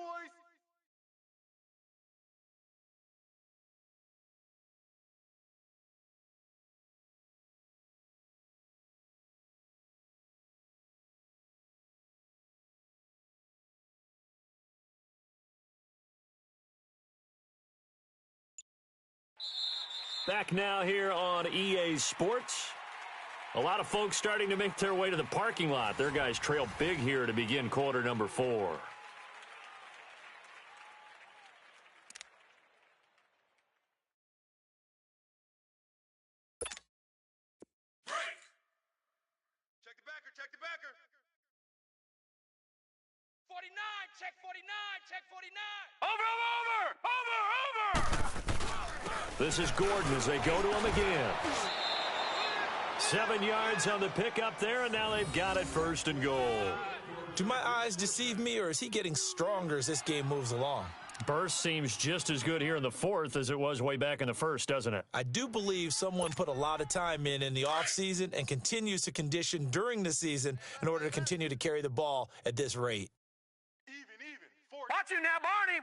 Back now here on EA Sports. A lot of folks starting to make their way to the parking lot. Their guys trail big here to begin quarter number 4. Check the backer. Check the backer. 49. Check 49. Check 49. Over. This is Gordon as they go to him again. 7 yards on the pickup there, and now they've got it 1st and goal. Do my eyes deceive me, or is he getting stronger as this game moves along? Burst seems just as good here in the 4th as it was way back in the 1st, doesn't it? I do believe someone put a lot of time in the offseason and continues to condition during the season in order to continue to carry the ball at this rate. Even. Watch you now, Barney.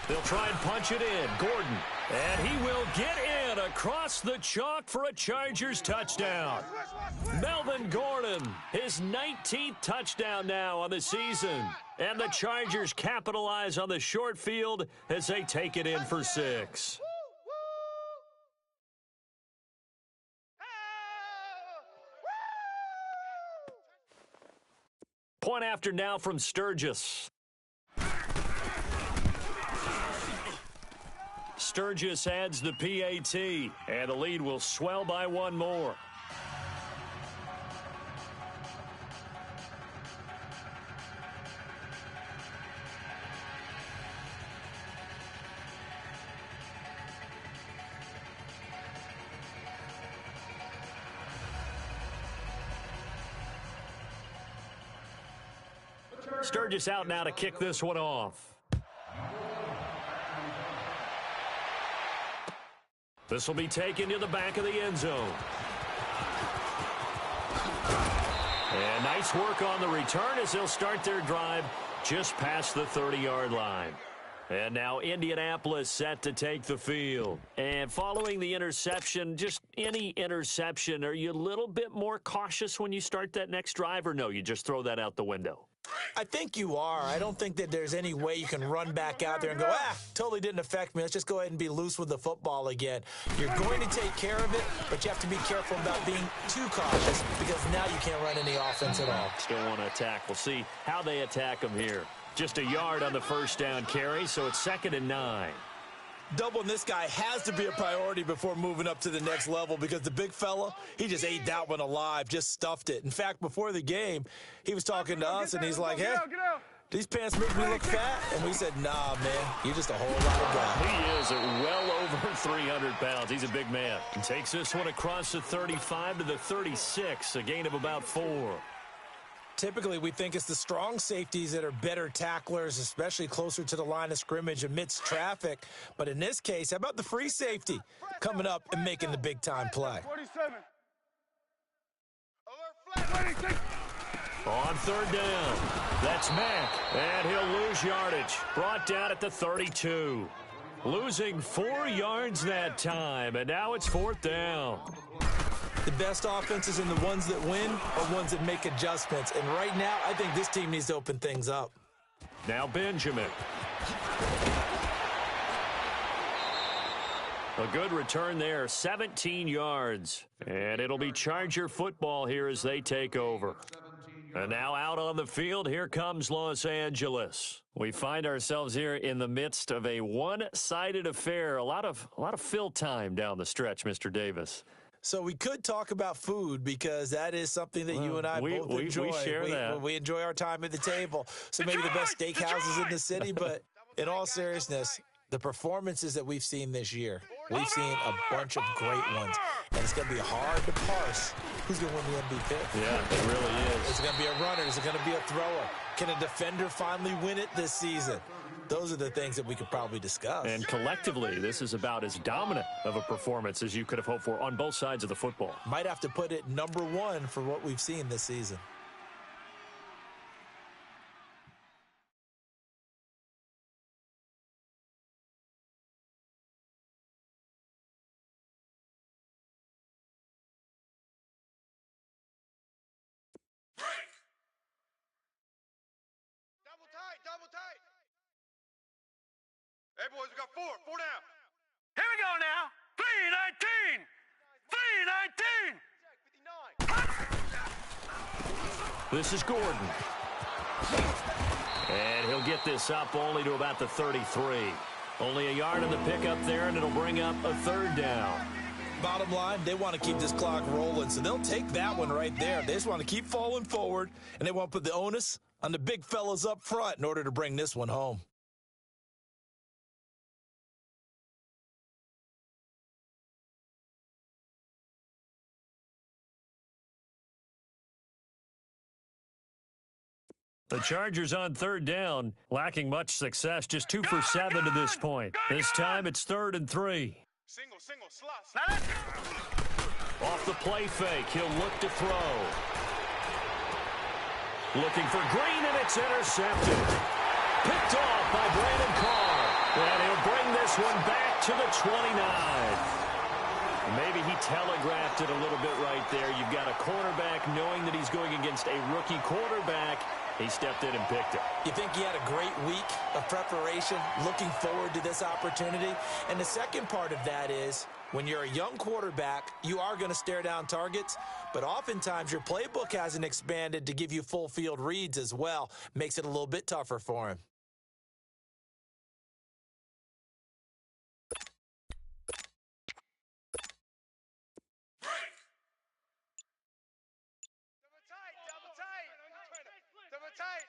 They'll try and punch it in. Gordon. And he will get in across the chalk for a Chargers touchdown. Melvin Gordon, his 19th touchdown now on the season. And the Chargers capitalize on the short field as they take it in for 6. Point after now from Sturgis. Sturgis adds the PAT, and the lead will swell by 1 more. Sturgis out now to kick this one off. This will be taken to the back of the end zone. And nice work on the return as they'll start their drive just past the 30-yard line. And now Indianapolis set to take the field. And following the interception, just any interception, are you a little bit more cautious when you start that next drive, or no, you just throw that out the window? I think you are. I don't think that there's any way you can run back out there and go, totally didn't affect me. Let's just go ahead and be loose with the football again. You're going to take care of it, but you have to be careful about being too cautious because now you can't run any offense at all. Still want to attack. We'll see how they attack them here. Just a yard on the first down carry, so it's 2nd and 9. Doubling this guy has to be a priority before moving up to the next level because the big fella, he just ate that one alive, just stuffed it. In fact, before the game, he was talking to us, and he's like, hey, these pants make me look fat? And we said, nah, man, you're just a whole lot of guy. He is at well over 300 pounds. He's a big man. And takes this one across the 35 to the 36, a gain of about 4. Typically, we think it's the strong safeties that are better tacklers, especially closer to the line of scrimmage amidst traffic. But in this case, how about the free safety coming up and making the big-time play? 47. Alert flag. 26. On third down, that's Mack, and he'll lose yardage. Brought down at the 32. Losing 4 yards that time, and now it's fourth down. The best offenses and the ones that win are ones that make adjustments. And right now, I think this team needs to open things up. Now Benjamin. A good return there, 17 yards. And it'll be Charger football here as they take over. And now out on the field, here comes Los Angeles. We find ourselves here in the midst of a one-sided affair. A lot of fill time down the stretch, Mr. Davis. So we could talk about food because that is something that you and I both enjoy. We share that. We enjoy our time at the table. So maybe the best steakhouses in the city, but in all seriousness, the performances that we've seen this year, we've seen a bunch of great ones. And it's going to be hard to parse who's going to win the MVP. Yeah, it really is. Is it going to be a runner? Is it going to be a thrower? Can a defender finally win it this season? Those are the things that we could probably discuss. And collectively, this is about as dominant of a performance as you could have hoped for on both sides of the football. Might have to put it number one for what we've seen this season. Double tight. Hey, boys, we got four down. Here we go now. 319. 319. This is Gordon. And he'll get this up only to about the 33. Only a yard in the pickup there, and it'll bring up a third down. Bottom line, they want to keep this clock rolling, so they'll take that one right there. They just want to keep falling forward, and they want to put the onus on the big fellas up front in order to bring this one home. The Chargers on third down, lacking much success, just 2 for 7 to this point. This time it's 3rd and 3. Single, slot. Off the play fake, he'll look to throw. Looking for Green, and it's intercepted. Picked off by Brandon Carr. And he'll bring this one back to the 29. Maybe he telegraphed it a little bit right there. You've got a cornerback knowing that he's going against a rookie quarterback. He stepped in and picked it. You think he had a great week of preparation, looking forward to this opportunity? And the second part of that is, when you're a young quarterback, you are going to stare down targets, but oftentimes your playbook hasn't expanded to give you full field reads as well. Makes it a little bit tougher for him. Double tight.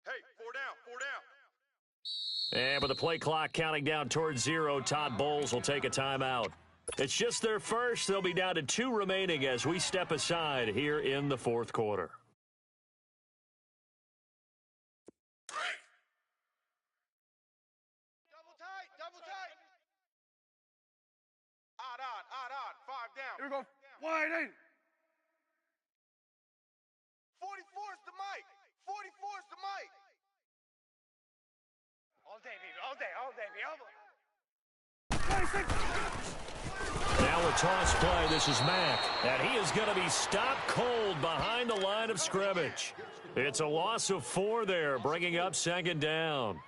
Hey, four down. And with the play clock counting down towards 0, Todd Bowles will take a timeout. It's just their first. They'll be down to 2 remaining as we step aside here in the 4th quarter. Double tight. Odd. 5 down. Here we go. Wide in. 44's the mic. 44's the mic. All day, baby. Now a toss play. This is Mack. And he is going to be stopped cold behind the line of scrimmage. It's a loss of 4 there, bringing up 2nd down.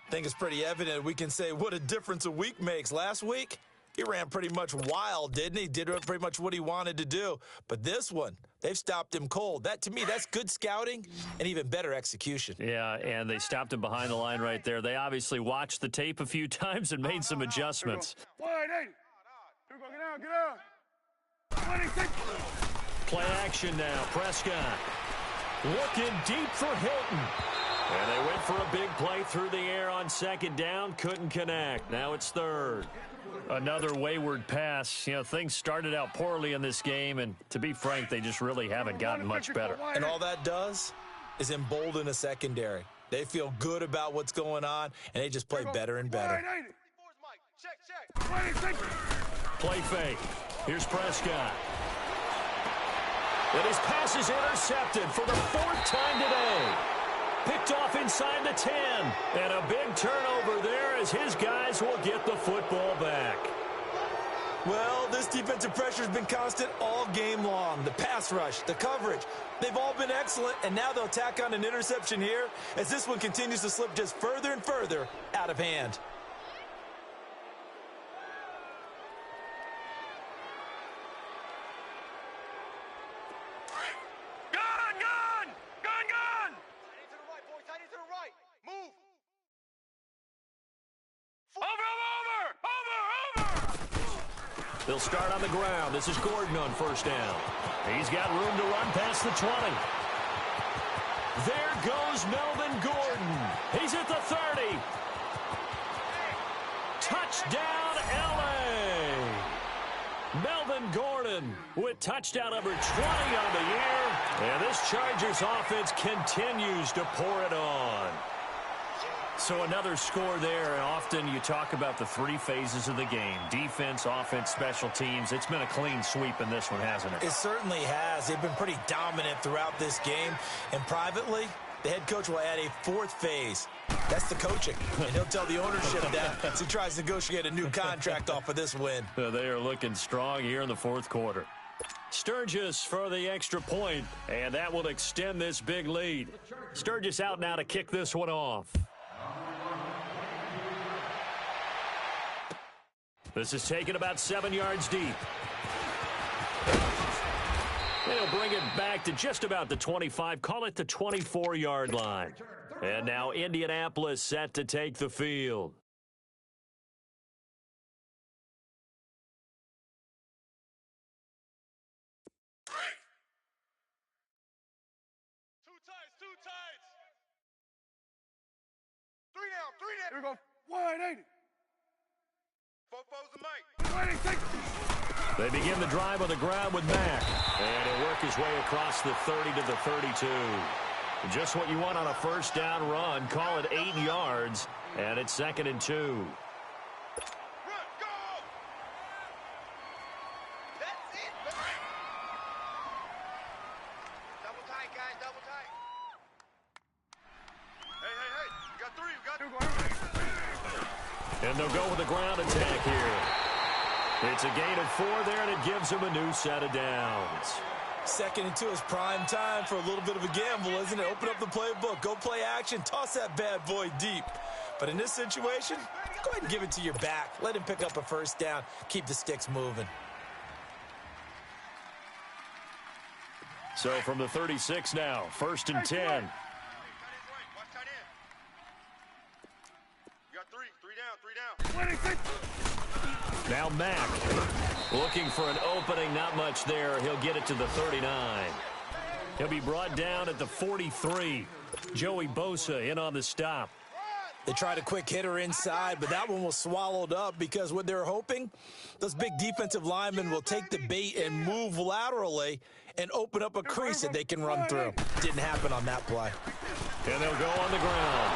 I think it's pretty evident. We can say what a difference a week makes. Last week, he ran pretty much wild, didn't he? Did pretty much what he wanted to do. But this one, they've stopped him cold. That, to me, that's good scouting and even better execution. Yeah, and they stopped him behind the line right there. They obviously watched the tape a few times and made some adjustments. Wide in. Here we go. Get out. 26. Play action now. Prescott looking deep for Hilton. And they went for a big play through the air on second down. Couldn't connect. Now it's third. Another wayward pass. You know, things started out poorly in this game, and to be frank, they just really haven't gotten much better. And all that does is embolden a secondary. They feel good about what's going on, and they just play better and better. Play fake. Here's Prescott. And his pass is intercepted for the 4th time today. Picked off inside the 10. And a big turnover there as his guys will get the football back. Well, this defensive pressure has been constant all game long. The pass rush, the coverage, they've all been excellent, and now they'll tack on an interception here as this one continues to slip just further and further out of hand. They'll start on the ground. This is Gordon on first down. He's got room to run past the 20. There goes Melvin Gordon. He's at the 30. Touchdown, L.A. Melvin Gordon with touchdown number 20 on the year. And this Chargers offense continues to pour it on. So another score there, and often you talk about the 3 phases of the game. Defense, offense, special teams. It's been a clean sweep in this one, hasn't it? It certainly has. They've been pretty dominant throughout this game. And privately, the head coach will add a 4th phase. That's the coaching. And he'll tell the ownership that as he tries to negotiate a new contract off of this win. They are looking strong here in the 4th quarter. Sturgis for the extra point, and that will extend this big lead. Sturgis out now to kick this one off. This is taken about 7 yards deep. They'll bring it back to just about the 25, call it the 24-yard line. And now Indianapolis set to take the field. Two tights. 3 down. Here we go. 180. They begin the drive on the ground with Mack. And he'll work his way across the 30 to the 32. Just what you want on a first down run. Call it 8 yards. And it's 2nd and 2. Run, go! That's it. Double tight, guys. Double tight. Hey. You got 3. You got 2. And they'll go with the ground attack here. It's a gain of 4 there, and it gives them a new set of downs. 2nd and 2 is prime time for a little bit of a gamble, isn't it? Open up the playbook, go play action, toss that bad boy deep. But in this situation, go ahead and give it to your back. Let him pick up a first down. Keep the sticks moving. So from the 36 now, 1st and 10. Now Mack looking for an opening, not much there. He'll get it to the 39. He'll be brought down at the 43. Joey Bosa in on the stop. They tried a quick hitter inside, but that one was swallowed up because what they're hoping, those big defensive linemen will take the bait and move laterally and open up a crease that they can run through. Didn't happen on that play. And they'll go on the ground.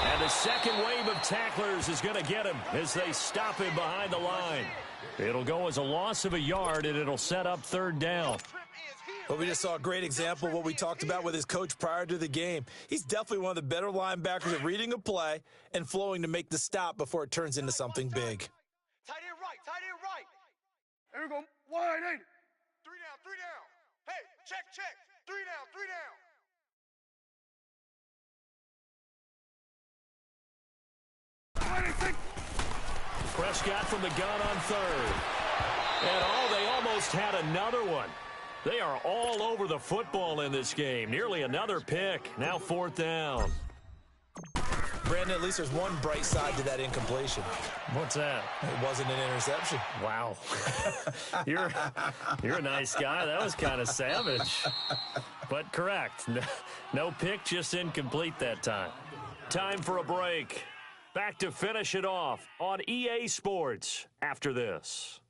And the second wave of tacklers is going to get him as they stop him behind the line. It'll go as a loss of a yard, and it'll set up 3rd down. Well, we just saw a great example of what we talked about with his coach prior to the game. He's definitely one of the better linebackers at reading a play and flowing to make the stop before it turns into something big. Tight end right. Here we go. 180. 3 down. Hey, check. 3 down. Prescott from the gun on 3rd. And they almost had another one. They are all over the football in this game. Nearly another pick. Now 4th down. Brandon, at least there's one bright side to that incompletion. What's that? It wasn't an interception. Wow. You're a nice guy. That was kind of savage. But correct. No pick, just incomplete that time. Time for a break. Back to finish it off on EA Sports after this.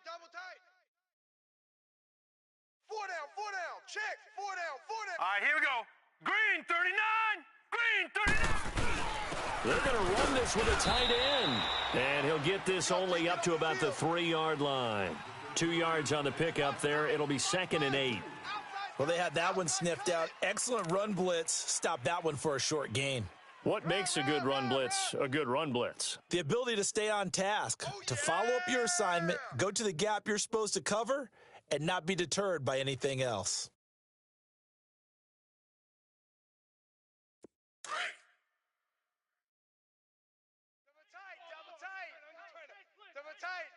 Double tight. 4 down, check, 4 down. All right, here we go. Green 39. They're going to run this with a tight end. And he'll get this only up to about the 3-yard line. 2 yards on the pickup there. It'll be 2nd and 8. Well, they had that one sniffed out. Excellent run blitz. Stop that one for a short gain. What makes a good run blitz a good run blitz? The ability to stay on task, to follow up your assignment, go to the gap you're supposed to cover, and not be deterred by anything else. Double tight.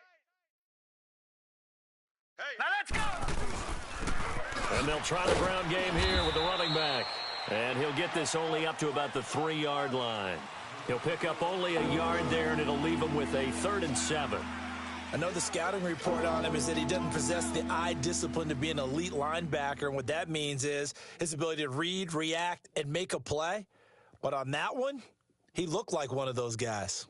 Hey, Now let's go. And they'll try the ground game here with the running back. And he'll get this only up to about the 3-yard line. He'll pick up only a yard there, and it'll leave him with a 3rd and 7. I know the scouting report on him is that he doesn't possess the eye discipline to be an elite linebacker, and what that means is his ability to read, react, and make a play. But on that one, he looked like one of those guys.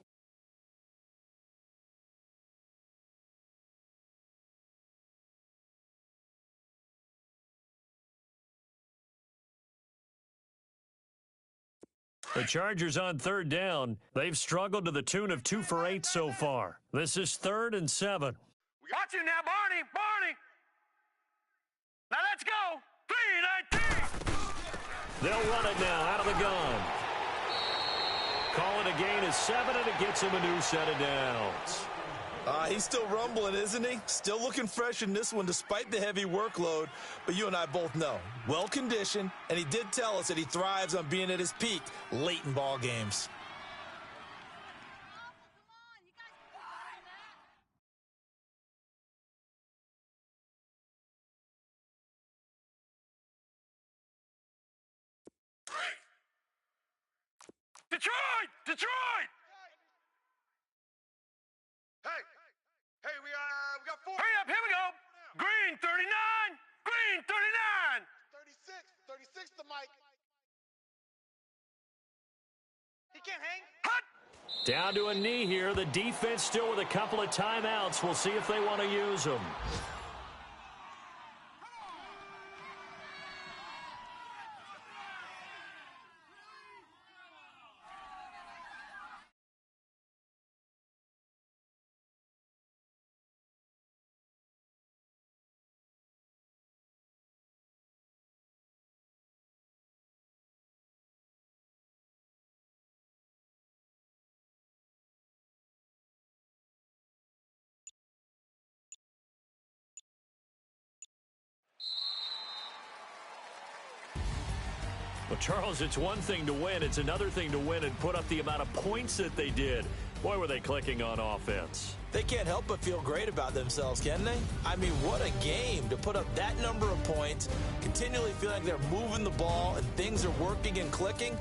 The Chargers on 3rd down. They've struggled to the tune of 2 for 8 so far. This is 3rd and 7. Watch him now, Barney. Now let's go. 3-19. They'll run it now out of the gun. Calling a gain of 7, and it gets him a new set of downs. He's still rumbling, isn't he? Still looking fresh in this one despite the heavy workload. But you and I both know, well-conditioned, and he did tell us that he thrives on being at his peak late in ball games. Detroit! Hey, we got 4. Hurry up, here we go. Green 39. 36 to Mike. He can't hang. Hut! Down to a knee here. The defense still with a couple of timeouts. We'll see if they want to use them. Well, Charles, it's one thing to win. It's another thing to win and put up the amount of points that they did. Boy, were they clicking on offense. They can't help but feel great about themselves, can they? I mean, what a game to put up that number of points, continually feeling like they're moving the ball and things are working and clicking.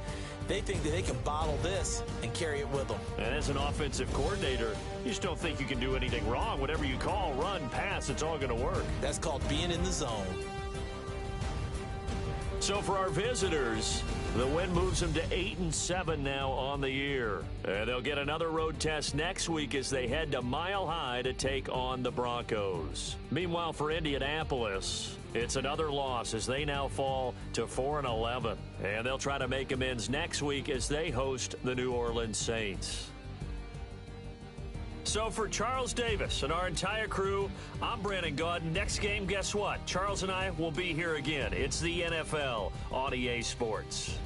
They think that they can bottle this and carry it with them. And as an offensive coordinator, you just don't think you can do anything wrong. Whatever you call, run, pass, it's all going to work. That's called being in the zone. So for our visitors, the win moves them to 8-7 now on the year. And they'll get another road test next week as they head to Mile High to take on the Broncos. Meanwhile, for Indianapolis, it's another loss as they now fall to 4-11. And they'll try to make amends next week as they host the New Orleans Saints. So for Charles Davis and our entire crew, I'm Brandon Gaudin. Next game, guess what? Charles and I will be here again. It's the NFL on EA Sports.